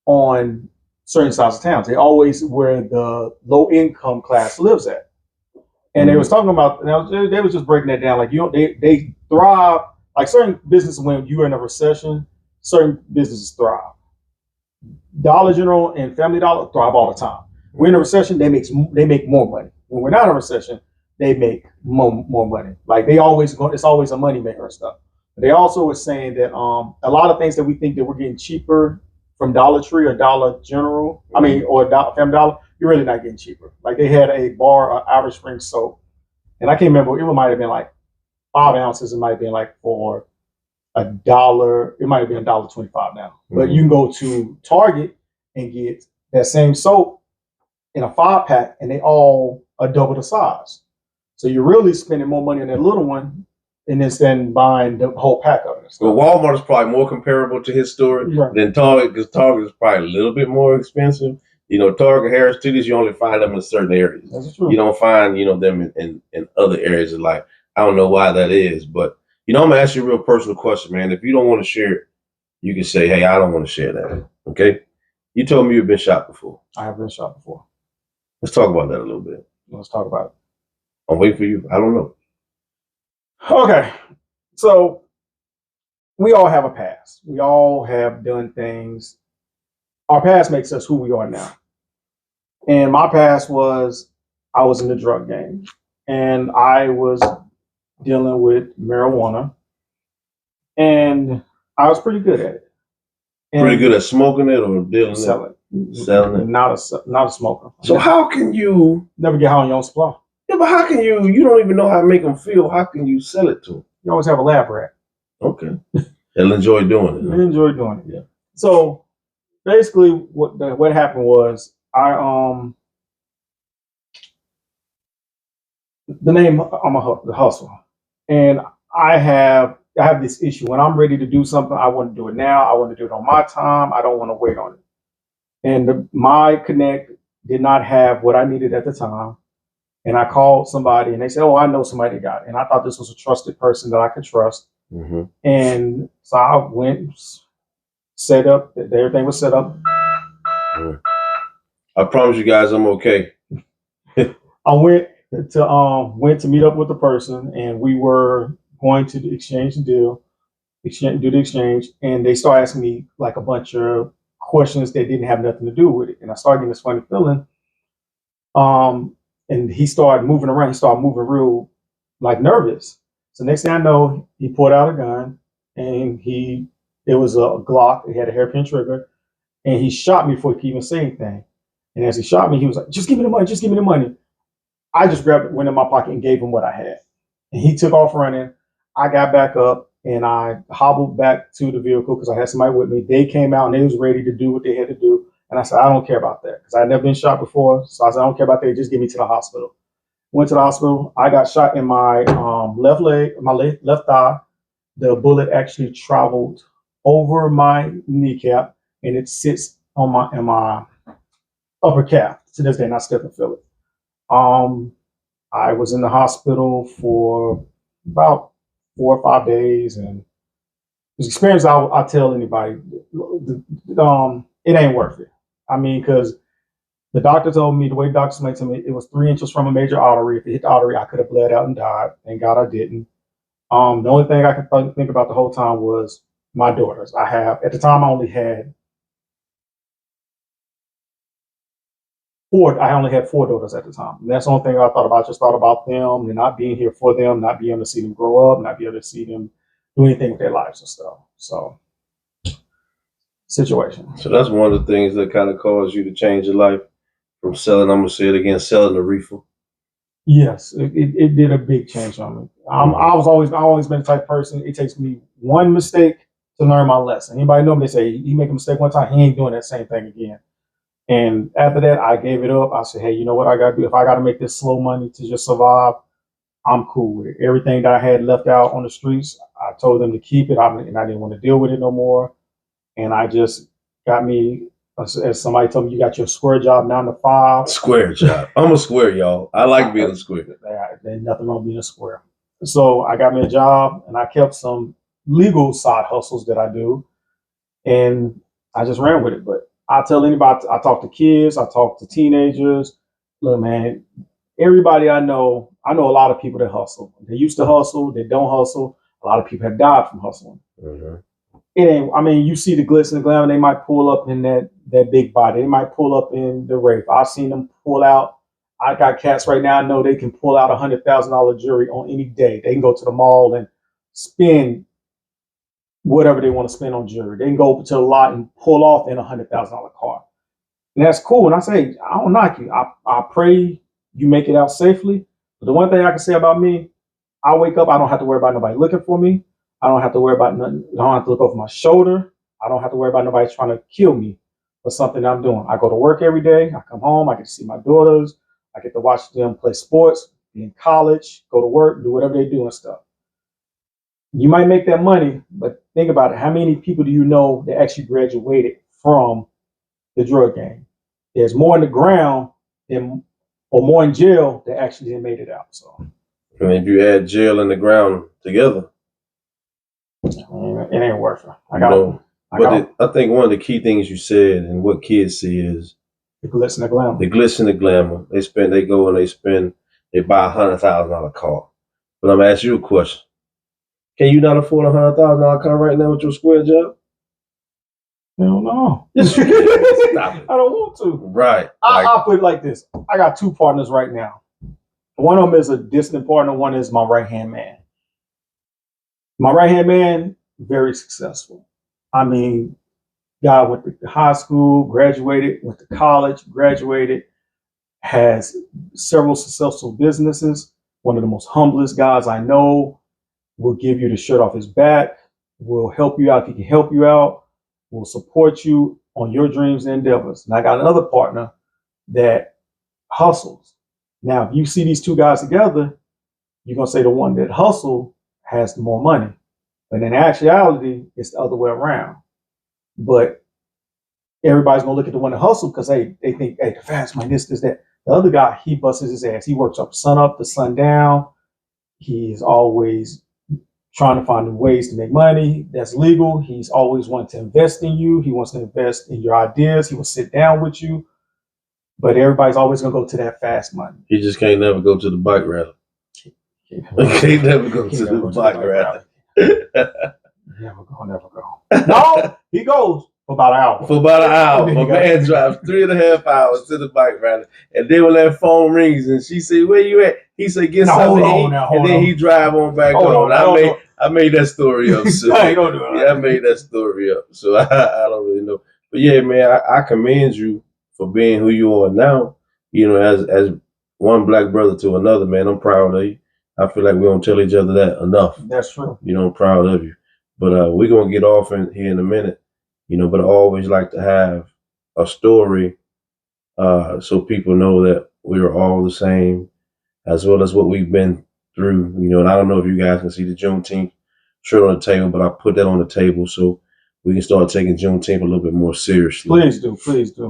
Speaker 2: on certain sides of towns. They always where the low income class lives at. And they was talking about, they was just breaking that down. Like, they thrive. Like certain businesses, when you're in a recession, certain businesses thrive. Dollar General and Family Dollar thrive all the time. We're in a recession, they make more money. When we're not in a recession, they make more money. Like it's always a money maker and stuff. But they also were saying that a lot of things that we think that we're getting cheaper from Dollar Tree or Dollar General, or Family Dollar, you're really not getting cheaper. Like they had a bar of Irish Spring soap, and I can't remember, it might have been like 5 ounces. It might have been like for $1. It might have been $1.25 now. But you can go to Target and get that same soap in a 5-pack, and they all are double the size. So you're really spending more money on that little one than buying the whole pack of it.
Speaker 1: Well, Walmart is probably more comparable to his store than Target, because Target is probably a little bit more expensive. Target, Harris Teeter's, you only find them in certain areas. That's true. You don't find, them in other areas. Like, I don't know why that is, but I'm gonna ask you a real personal question, man. If you don't want to share it, you can say, hey, I don't want to share that. Okay? You told me you've been shot before.
Speaker 2: I have been shot before.
Speaker 1: Let's talk about that a little bit.
Speaker 2: Let's talk about it.
Speaker 1: I'm waiting for you. I don't know.
Speaker 2: Okay. So we all have a past. We all have done things. Our past makes us who we are now. And my past was, I was in the drug game, and I was dealing with marijuana and I was pretty good at it. And
Speaker 1: Pretty good at smoking it or dealing
Speaker 2: selling
Speaker 1: it? Selling it.
Speaker 2: Not a smoker.
Speaker 1: So how can you
Speaker 2: never get high on your own supply?
Speaker 1: Yeah, but how can you don't even know how to make them feel. How can you sell it to them?
Speaker 2: You always have a lab rat.
Speaker 1: Okay. They'll enjoy doing it.
Speaker 2: They enjoy doing it, yeah. So basically what happened was the name I'm the Hussle. And I have this issue. When I'm ready to do something, I want to do it now. I want to do it on my time. I don't want to wait on it. And my connect did not have what I needed at the time. And I called somebody and they said, oh, I know somebody that got it. And I thought this was a trusted person that I could trust.
Speaker 1: Mm-hmm.
Speaker 2: And so I went, set up, everything was set up.
Speaker 1: I promise you guys I'm okay.
Speaker 2: I went to meet up with the person, and we were going to exchange the deal, do the exchange, and they started asking me like a bunch of questions that didn't have nothing to do with it. And I started getting this funny feeling. And he started moving around. He started moving real like nervous. So next thing I know, he pulled out a gun, and it was a Glock. It had a hairpin trigger, and he shot me before he could even say anything. And as he shot me, he was like, "Just give me the money. Just give me the money." I just grabbed it, went in my pocket, and gave him what I had. And he took off running. I got back up, and I hobbled back to the vehicle because I had somebody with me. They came out, and they was ready to do what they had to do. And I said, I don't care about that because I had never been shot before. So I said, I don't care about that. Just get me to the hospital. Went to the hospital. I got shot in my left leg, my left thigh. The bullet actually traveled over my kneecap, and it sits on my upper calf to this day, and I still can feel it. I was in the hospital for about 4 or 5 days, and this experience I tell anybody, it ain't worth it. I mean, because the doctor told me, the way the doctor explained to me, it was 3 inches from a major artery. If it hit the artery, I could have bled out and died. Thank God I didn't. The only thing I could think about the whole time was my daughters. At the time, I only had 4 daughters at the time. And that's the only thing I thought about. Just thought about them and not being here for them, not being able to see them grow up, not being able to see them do anything with their lives and stuff. So, situation.
Speaker 1: So that's one of the things that kind of caused you to change your life from selling, I'm going to say it again, selling the reefer.
Speaker 2: Yes, it did a big change on me. I've always been the type of person, it takes me one mistake to learn my lesson. Anybody know me, they say, he make a mistake one time, he ain't doing that same thing again. And after that, I gave it up. I said, hey, you know what I got to do? If I got to make this slow money to just survive, I'm cool with it. Everything that I had left out on the streets, I told them to keep it. And I didn't want to deal with it no more. And I just got me, as somebody told me, you got your square job 9 to 5.
Speaker 1: Square job. I'm a square, y'all. I like being a square.
Speaker 2: There's nothing wrong being a square. So I got me a job, and I kept some legal side hustles that I do. And I just ran with it. But I tell anybody, I talk to kids, I talk to teenagers. Look, man, everybody I know a lot of people that hustle. They used to hustle, they don't hustle. A lot of people have died from hustling. Mm-hmm. It ain't, I mean, you see the glitz and the glamour, they might pull up in that big body. They might pull up in the rape. I've seen them pull out. I got cats right now, I know they can pull out $100,000 jewelry on any day. They can go to the mall and spend whatever they want to spend on jewelry. They can go over to the lot and pull off in $100,000 car. And that's cool. And I say, I don't knock you. I pray you make it out safely. But the one thing I can say about me, I wake up, I don't have to worry about nobody looking for me. I don't have to worry about nothing. I don't have to look over my shoulder. I don't have to worry about nobody trying to kill me for something I'm doing. I go to work every day. I come home. I get to see my daughters. I get to watch them play sports, be in college, go to work, do whatever they do and stuff. You might make that money, but think about it. How many people do you know that actually graduated from the drug game? There's more in the ground or more in jail that actually made it out. So,
Speaker 1: and if you add jail and the ground together,
Speaker 2: it ain't worth it.
Speaker 1: I think one of the key things you said and what kids see is
Speaker 2: the glitz and the glamour.
Speaker 1: The glitz and the glamour. They buy $100,000 car. But I'm gonna ask you a question. Can you not afford $100,000 car right now with your square job?
Speaker 2: Hell no.
Speaker 1: Stop it.
Speaker 2: I don't want to.
Speaker 1: Right.
Speaker 2: I'll put it like this. I got 2 partners right now. One of them is a distant partner. One is my right-hand man. My right-hand man, very successful. I mean, guy went to high school, graduated, went to college, graduated, has several successful businesses. One of the most humblest guys I know. Will give you the shirt off his back. Will help you out if he can help you out. Will support you on your dreams and endeavors. And I got another partner that hustles. Now, if you see these two guys together, you're gonna say the one that hustle has more money. But in actuality, it's the other way around. But everybody's gonna look at the one that hustle because they think, hey, the fast money, this, that. The other guy, he busts his ass. He works up to sun down. He is always trying to find ways to make money that's legal. He's always wanting to invest in you. He wants to invest in your ideas. He will sit down with you. But everybody's always gonna go to that fast money.
Speaker 1: He just can't never go to the bike rally. Can't never go to the bike rally.
Speaker 2: Never go. No, he goes for about an hour.
Speaker 1: For about an hour. My man drives 3.5 hours to the bike rally. And then when that phone rings and she say, where you at? He say, get something to eat. And then he drive on back home. I made that story up. So I made that story up. So I don't really know. But yeah, man, I commend you for being who you are now. You know, as one black brother to another, man, I'm proud of you. I feel like we don't tell each other that enough.
Speaker 2: That's true.
Speaker 1: You know, I'm proud of you. But we're going to get off here in a minute. You know, but I always like to have a story so people know that we are all the same, as well as what we've been through. You know, and I don't know if you guys can see the Juneteenth shirt on the table, but I put that on the table so we can start taking Juneteenth a little bit more seriously.
Speaker 2: Please do.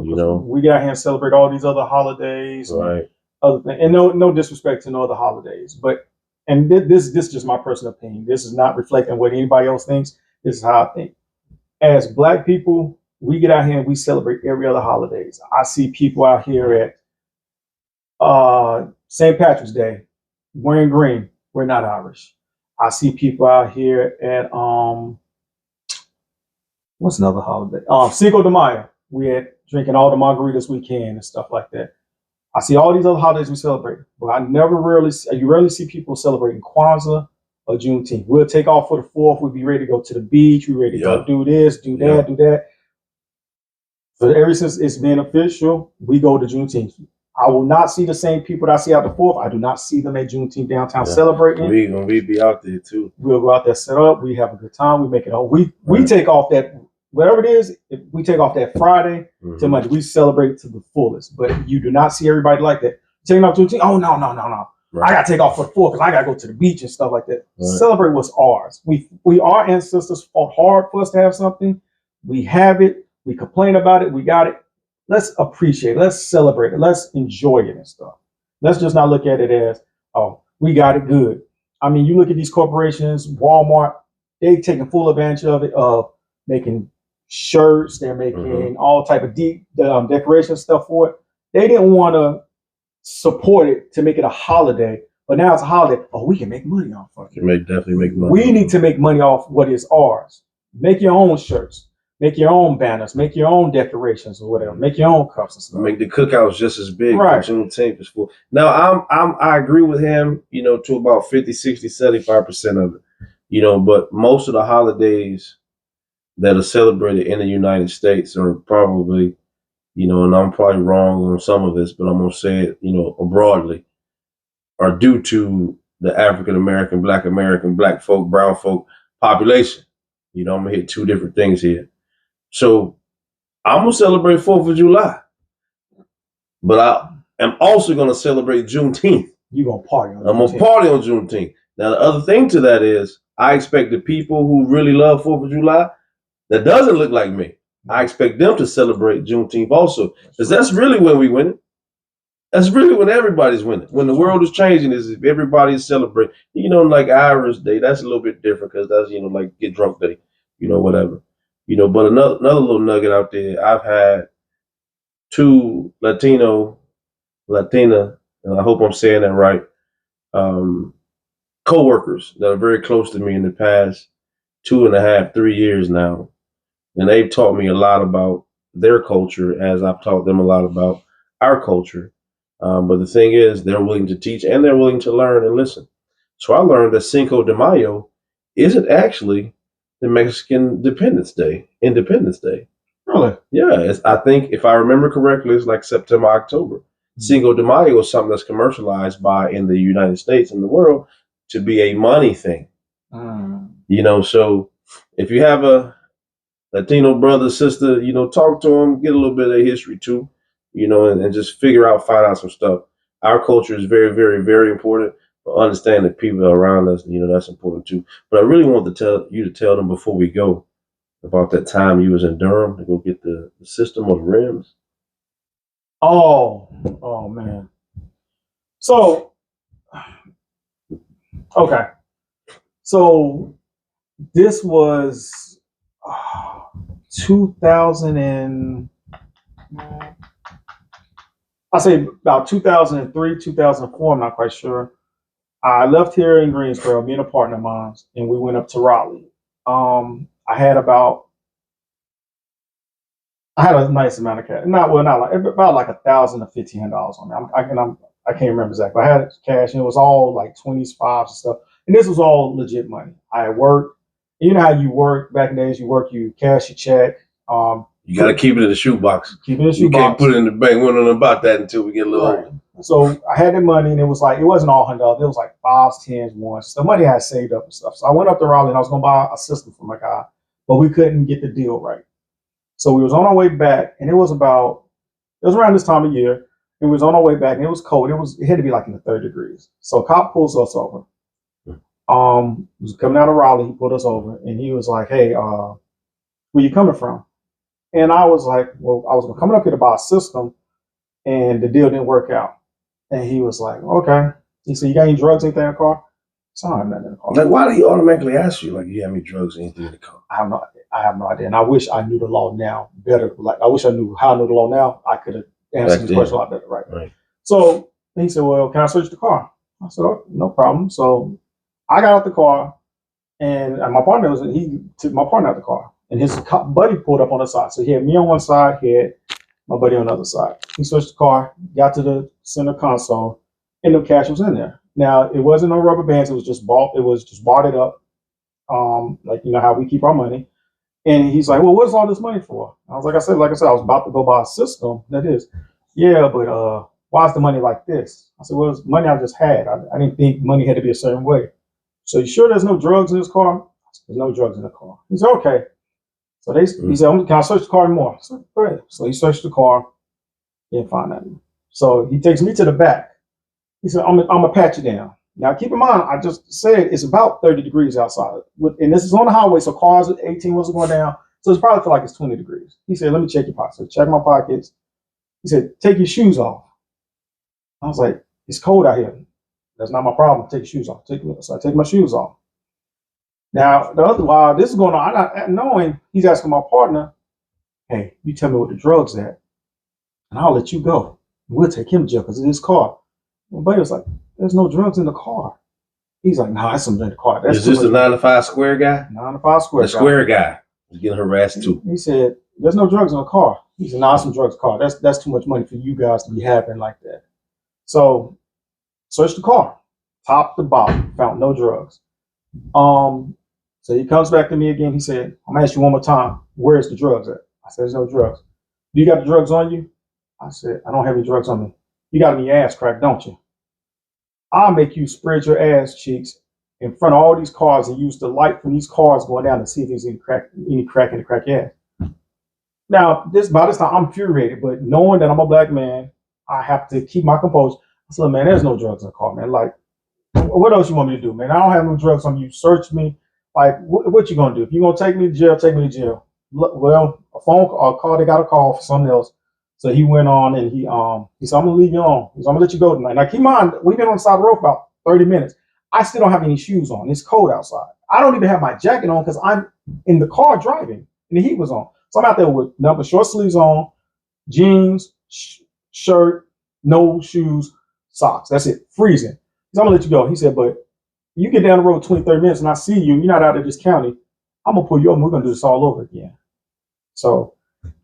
Speaker 1: You know,
Speaker 2: we got here and celebrate all these other holidays,
Speaker 1: right?
Speaker 2: Other things, and no disrespect to no other holidays, but this is just my personal opinion. This is not reflecting what anybody else thinks. This is how I think. As Black people, we get out here and we celebrate every other holidays. I see people out here at St. Patrick's Day wearing green. We're not Irish. I see people out here at what's another holiday? Cinco de Mayo. We're drinking all the margaritas we can and stuff like that. I see all these other holidays we celebrate, but you rarely see people celebrating Kwanzaa or Juneteenth. We'll take off for the 4th. We'll be ready to go to the beach. We're ready to go do this, do that, do that. But ever since it's been official, we go to Juneteenth. I will not see the same people that I see out the 4th. I do not see them at Juneteenth downtown celebrating.
Speaker 1: We be out there too.
Speaker 2: We'll go out there, set up. We have a good time. We make it all. We take off that, whatever it is, we take off that Friday to Monday. We celebrate to the fullest. But you do not see everybody like that. Taking off Juneteenth. Oh, no. Right. I got to take off for the 4th because I got to go to the beach and stuff like that. Right. Celebrate what's ours. Our ancestors fought hard for us to have something. We have it. We complain about it. We got it. Let's appreciate it. Let's celebrate it. Let's enjoy it and stuff. Let's just not look at it as, oh, we got it good. I mean, you look at these corporations, Walmart, they taking full advantage of making shirts. They're making all type of deep decoration stuff for it. They didn't want to support it to make it a holiday, but now it's a holiday. Oh, we can make money off of it.
Speaker 1: Definitely make money.
Speaker 2: We need to make money off what is ours. Make your own shirts. Make your own banners, make your own decorations or whatever. Make your own cups and stuff.
Speaker 1: Make the cookouts just as big.
Speaker 2: Right.
Speaker 1: Juneteenth is full. Now, I agree with him, you know, to about 50, 60, 75% of it. You know, but most of the holidays that are celebrated in the United States are probably, you know, and I'm probably wrong on some of this, but I'm going to say it, you know, broadly, are due to the African-American, black folk, brown folk population. You know, I'm going to hit two different things here. So I'm going to celebrate 4th of July, but I am also going to celebrate Juneteenth.
Speaker 2: You're going to party on Juneteenth.
Speaker 1: I'm going to party on Juneteenth. Now, the other thing to that is I expect the people who really love 4th of July that doesn't look like me, I expect them to celebrate Juneteenth also, because that's really when we win it. That's really when everybody's winning. When the world is changing is if everybody's celebrating. You know, like Irish Day, that's a little bit different because that's, you know, like get drunk day, you know, whatever. You know, but another little nugget out there, I've had two Latina, and I hope I'm saying that right, co-workers that are very close to me in the past 2.5, 3 years now. And they've taught me a lot about their culture as I've taught them a lot about our culture. But the thing is, they're willing to teach and they're willing to learn and listen. So I learned that Cinco de Mayo isn't actually the Mexican Independence Day.
Speaker 2: Really?
Speaker 1: Yeah, I think if I remember correctly, it's like September, October. Cinco de Mayo is something that's commercialized in the United States and the world to be a money thing. So if you have a Latino brother, sister, talk to them, get a little bit of history too, and just find out some stuff. Our culture is very, very, very important, but understand that people around us, that's important too. But I really want to tell them before we go about that time you was in Durham to go get the system or the rims.
Speaker 2: Oh man. So, okay. So this was 2000 and I say about 2003, 2004. I'm not quite sure. I left here in Greensboro, me and a partner of mine, and we went up to Raleigh. I had a nice amount of cash. Not like about like $1,000 to $1,500 on me. I can't remember exactly. I had cash, and it was all like 20s, 5s, and stuff. And this was all legit money. I had worked. You know how you work back in the days. You cash your check.
Speaker 1: You got to keep it in the shoebox.
Speaker 2: Keep it in the shoebox.
Speaker 1: You can't put it in the bank. We don't know about that until we get a little older.
Speaker 2: So I had the money, and it wasn't all $100. It was like 5s, 10s, 1s. The money I had saved up and stuff. So I went up to Raleigh, and I was going to buy a system for my guy, but we couldn't get the deal right. So we was on our way back, and it was around this time of year, and we was on our way back, and it was cold. It had to be like in the 30 degrees. So a cop pulls us over. He was coming out of Raleigh. He pulled us over, and he was like, "Hey, where you coming from?" And I was like, "Well, I was coming up here to buy a system, and the deal didn't work out." And he was like, "Okay." He said, "You got any drugs, anything in the car?" So I don't have nothing in the car.
Speaker 1: Like, why do he automatically ask you, like, you have any drugs, anything in the car?
Speaker 2: I have no idea. And I wish I knew the law now better. Like, I wish I knew how I knew the law now. I could have answered this question a lot better, right? So he said, "Well, can I search the car?" I said, "Oh, no problem." So I got out the car, and my partner he took my partner out the car, and his buddy pulled up on the side. So he had me on one side, he had my buddy on the other side. He searched the car, got to the center console, and the cash was in there. Now it wasn't no rubber bands; it was just bought up, like how we keep our money. And he's like, "Well, what's all this money for?" I was like, I said, I was about to go buy a system. That is, yeah, but why is the money like this? I said, "Well, it's money I just had. I didn't think money had to be a certain way." "So you sure there's no drugs in this car?" I said, "There's no drugs in the car." He said, "Okay." So he said, "Can I search the car more?" I said, "Go ahead." So he searched the car, didn't find nothing. So he takes me to the back. He said, I'm gonna pat you down. Now keep in mind, I just said it's about 30 degrees outside. And this is on the highway, so cars at 18 was going down. So it's probably feel like it's 20 degrees. He said, "Let me check your pockets." So check my pockets. He said, "Take your shoes off." I was like, "It's cold out here." "That's not my problem. Take your shoes off." So I take my shoes off. Now, while this is going on, I'm not knowing, he's asking my partner, "Hey, you tell me what the drugs at, and I'll let you go. We'll take him to jail because it's his car." My buddy was like, "There's no drugs in the car." He's like, "No, that's something in the car."
Speaker 1: Is this the 9 to 5 square guy?
Speaker 2: 9 to 5 square
Speaker 1: guy. The square guy was getting harassed too.
Speaker 2: He said, "There's no drugs in the car." He said, "No, some drugs in the car. That's too much money for you guys to be having like that." So, searched the car, top to bottom, found no drugs. So he comes back to me again. He said, "I'm gonna ask you one more time. Where's the drugs at?" I said, "There's no drugs." "Do you got the drugs on you?" I said, "I don't have any drugs on me." "You got any ass crack, don't you?" "I'll make you spread your ass cheeks in front of all these cars and use the light from these cars going down to see if there's any crack in the crack ass." Now, by this time, I'm infuriated, but knowing that I'm a black man, I have to keep my composure. I said, "Man, there's no drugs in the car, man. Like, what else you want me to do, man? I don't have no drugs on you. Search me. Like, what you gonna do? If you're gonna take me to jail, take me to jail." Well, a call, they got a call for something else. So he went on and he said, "I'm gonna leave you alone. He said, I'm gonna let you go tonight." Now keep in mind, we've been on the side of the road for about 30 minutes. I still don't have any shoes on. It's cold outside. I don't even have my jacket on because I'm in the car driving and the heat was on. So I'm out there with nothing but short sleeves on, jeans, shirt, no shoes, socks. That's it. Freezing. He said, "I'm gonna let you go." He said, "But you get down the road 20, 30 minutes and I see you and you're not out of this county, I'm gonna pull you over and we're gonna do this all over again." So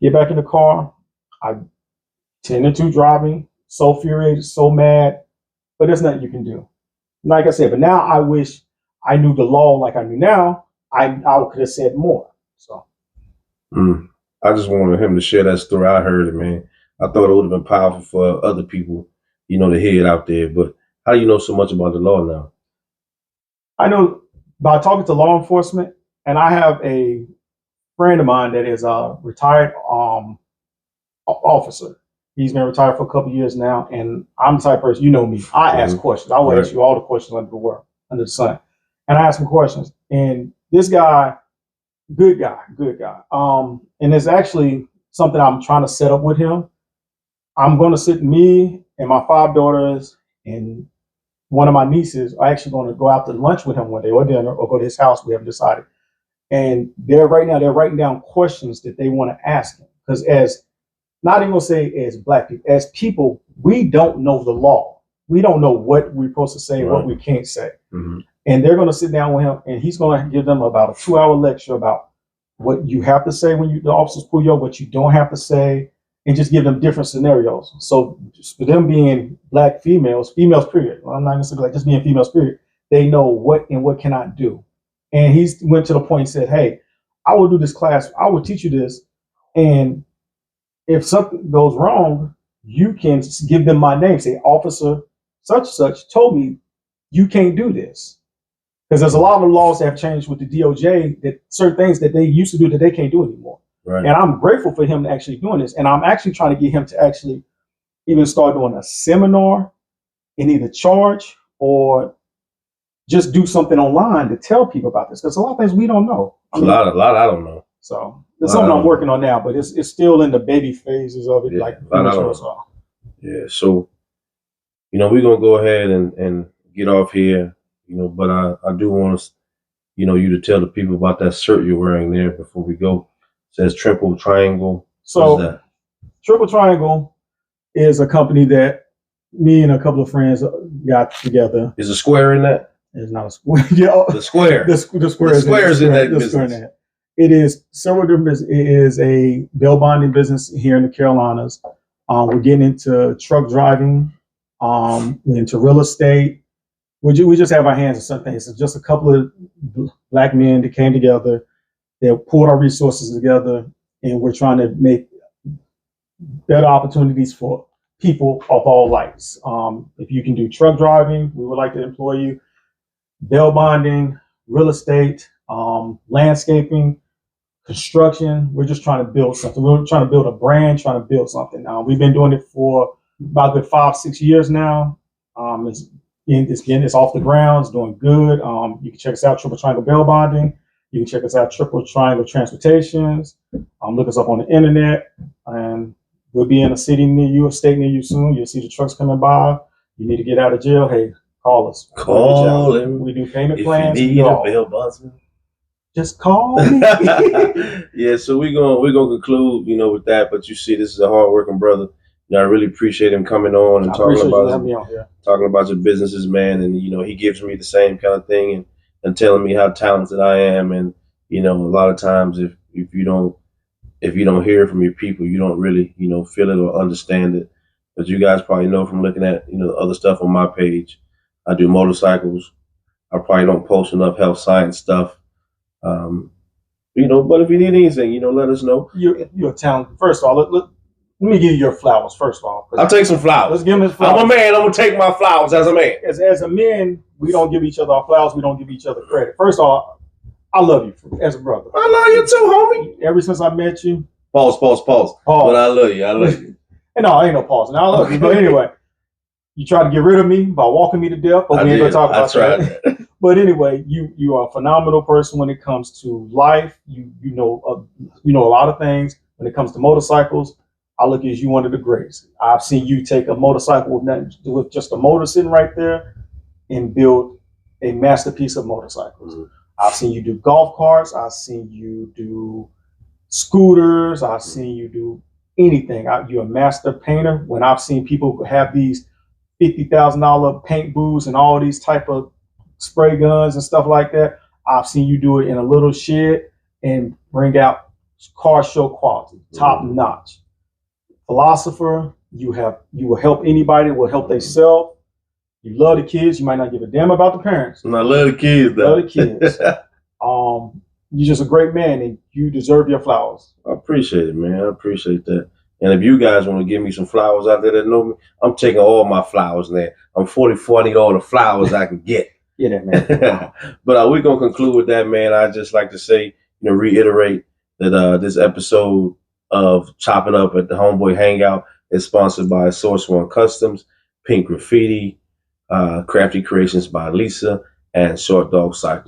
Speaker 2: get back in the car. I tended to driving, so furious, so mad, but there's nothing you can do. Like I said, but now I wish I knew the law like I knew now. I could have said more. So
Speaker 1: I just wanted him to share that story. I heard it, man. I thought it would have been powerful for other people, to hear it out there. But how do you know so much about the law now?
Speaker 2: I know by talking to law enforcement, and I have a friend of mine that is a retired officer. He's been retired for a couple of years now, and I'm the type of person, you know me. I ask questions. I will ask you all the questions under the world, under the sun, and I ask him questions. And this guy, good guy. And it's actually something I'm trying to set up with him. I'm going to sit me and my 5 daughters and one of my nieces are actually going to go out to lunch with him one day or dinner or go to his house. We haven't decided. And they're writing down questions that they want to ask him. Because as, not even going to say as Black people, as people, we don't know the law. We don't know what we're supposed to say, what we can't say. Mm-hmm. And they're going to sit down with him and he's going to give them about a 2-hour lecture about what you have to say when the officers pull you over, what you don't have to say, and just give them different scenarios. So for them being Black females period, I'm not going to say like just being females period, they know what and what cannot do. And he went to the point and said, hey, I will do this class. I will teach you this. And if something goes wrong, you can give them my name. Say, Officer such told me you can't do this. Because there's a lot of laws that have changed with the DOJ that certain things that they used to do that they can't do anymore. Right. And I'm grateful for him actually doing this. And I'm actually trying to get him to actually even start doing a seminar and either charge or just do something online to tell people about this. Because a lot of things we don't know.
Speaker 1: A lot I don't know.
Speaker 2: So there's something I'm working on now, but it's still in the baby phases of it.
Speaker 1: Yeah,
Speaker 2: like
Speaker 1: yeah. So, we're going to go ahead and get off here. But I do want us, you to tell the people about that shirt you're wearing there before we go. It says Triple Triangle.
Speaker 2: So that? Triple Triangle is a company that me and a couple of friends got together.
Speaker 1: Is a square in that?
Speaker 2: It's not a square. Yeah,
Speaker 1: the square.
Speaker 2: The square is in that business. It is several different business. It is a bail bonding business here in the Carolinas. We're getting into truck driving, into real estate. We just have our hands in some things. It's just a couple of Black men that came together. They pulled our resources together, and we're trying to make better opportunities for people of all lights. If you can do truck driving, we would like to employ you. Bail bonding, real estate, landscaping, construction. We're just trying to build something. We're trying to build a brand, trying to build something. We've been doing it for about good 5-6 years now. It's off the ground. It's doing good. You can check us out, Triple Triangle Bail Bonding. You can check us out, Triple Triangle Transportations. Look us up on the internet, and we'll be in a city near you, a state near you soon. You'll see the trucks coming by. You need to get out of jail. Hey, call us.
Speaker 1: Call him.
Speaker 2: We do payment plans.
Speaker 1: If you need a bail bondsman,
Speaker 2: just call me.
Speaker 1: Yeah, so we're gonna conclude, with that. But you see, this is a hardworking brother. I really appreciate him coming on and talking about your businesses, man. And he gives me the same kind of thing and telling me how talented I am. And a lot of times if you don't hear from your people, you don't really feel it or understand it. But you guys probably know from looking at the other stuff on my page. I do motorcycles. I probably don't post enough health science stuff. But if you need anything, let us know.
Speaker 2: You're talented. First of all, let me give you your flowers, first of all.
Speaker 1: I'll take some flowers.
Speaker 2: Let's give him his flowers.
Speaker 1: I'm a man. I'm going to take my flowers as a man.
Speaker 2: As a man, we don't give each other our flowers. We don't give each other credit. First of all, I love you as a brother.
Speaker 1: I love you too, homie.
Speaker 2: Ever since I met you.
Speaker 1: Pause. But I love you.
Speaker 2: No, ain't no pause. Now I love you. But anyway, you tried to get rid of me by walking me to death. But we ain't going to talk about that. But anyway, you are a phenomenal person when it comes to life. You know a lot of things when it comes to motorcycles. I look at you one of the greats. I've seen you take a motorcycle with just a motor sitting right there and build a masterpiece of motorcycles. Mm-hmm. I've seen you do golf carts. I've seen you do scooters. I've seen you do anything. You're a master painter. When I've seen people have these $50,000 paint booths and all these type of spray guns and stuff like that, I've seen you do it in a little shed and bring out car show quality, top notch. Philosopher, you will help anybody, will help themselves. You love the kids. You might not give a damn about the parents.
Speaker 1: I love the kids, though.
Speaker 2: Love the kids. You're just a great man, and you deserve your flowers.
Speaker 1: I appreciate it, man. I appreciate that. And if you guys want to give me some flowers out there that know me, I'm taking all my flowers now. I'm 44. I need all the flowers I can get.
Speaker 2: Yeah, that man.
Speaker 1: But we're going to conclude with that, man. I just like to say, reiterate that this episode of Chop It Up at the Homeboy Hangout is sponsored by Source One Customs, Pink Graffiti, Crafty Creations by Lisa, and Short Dog Cycles.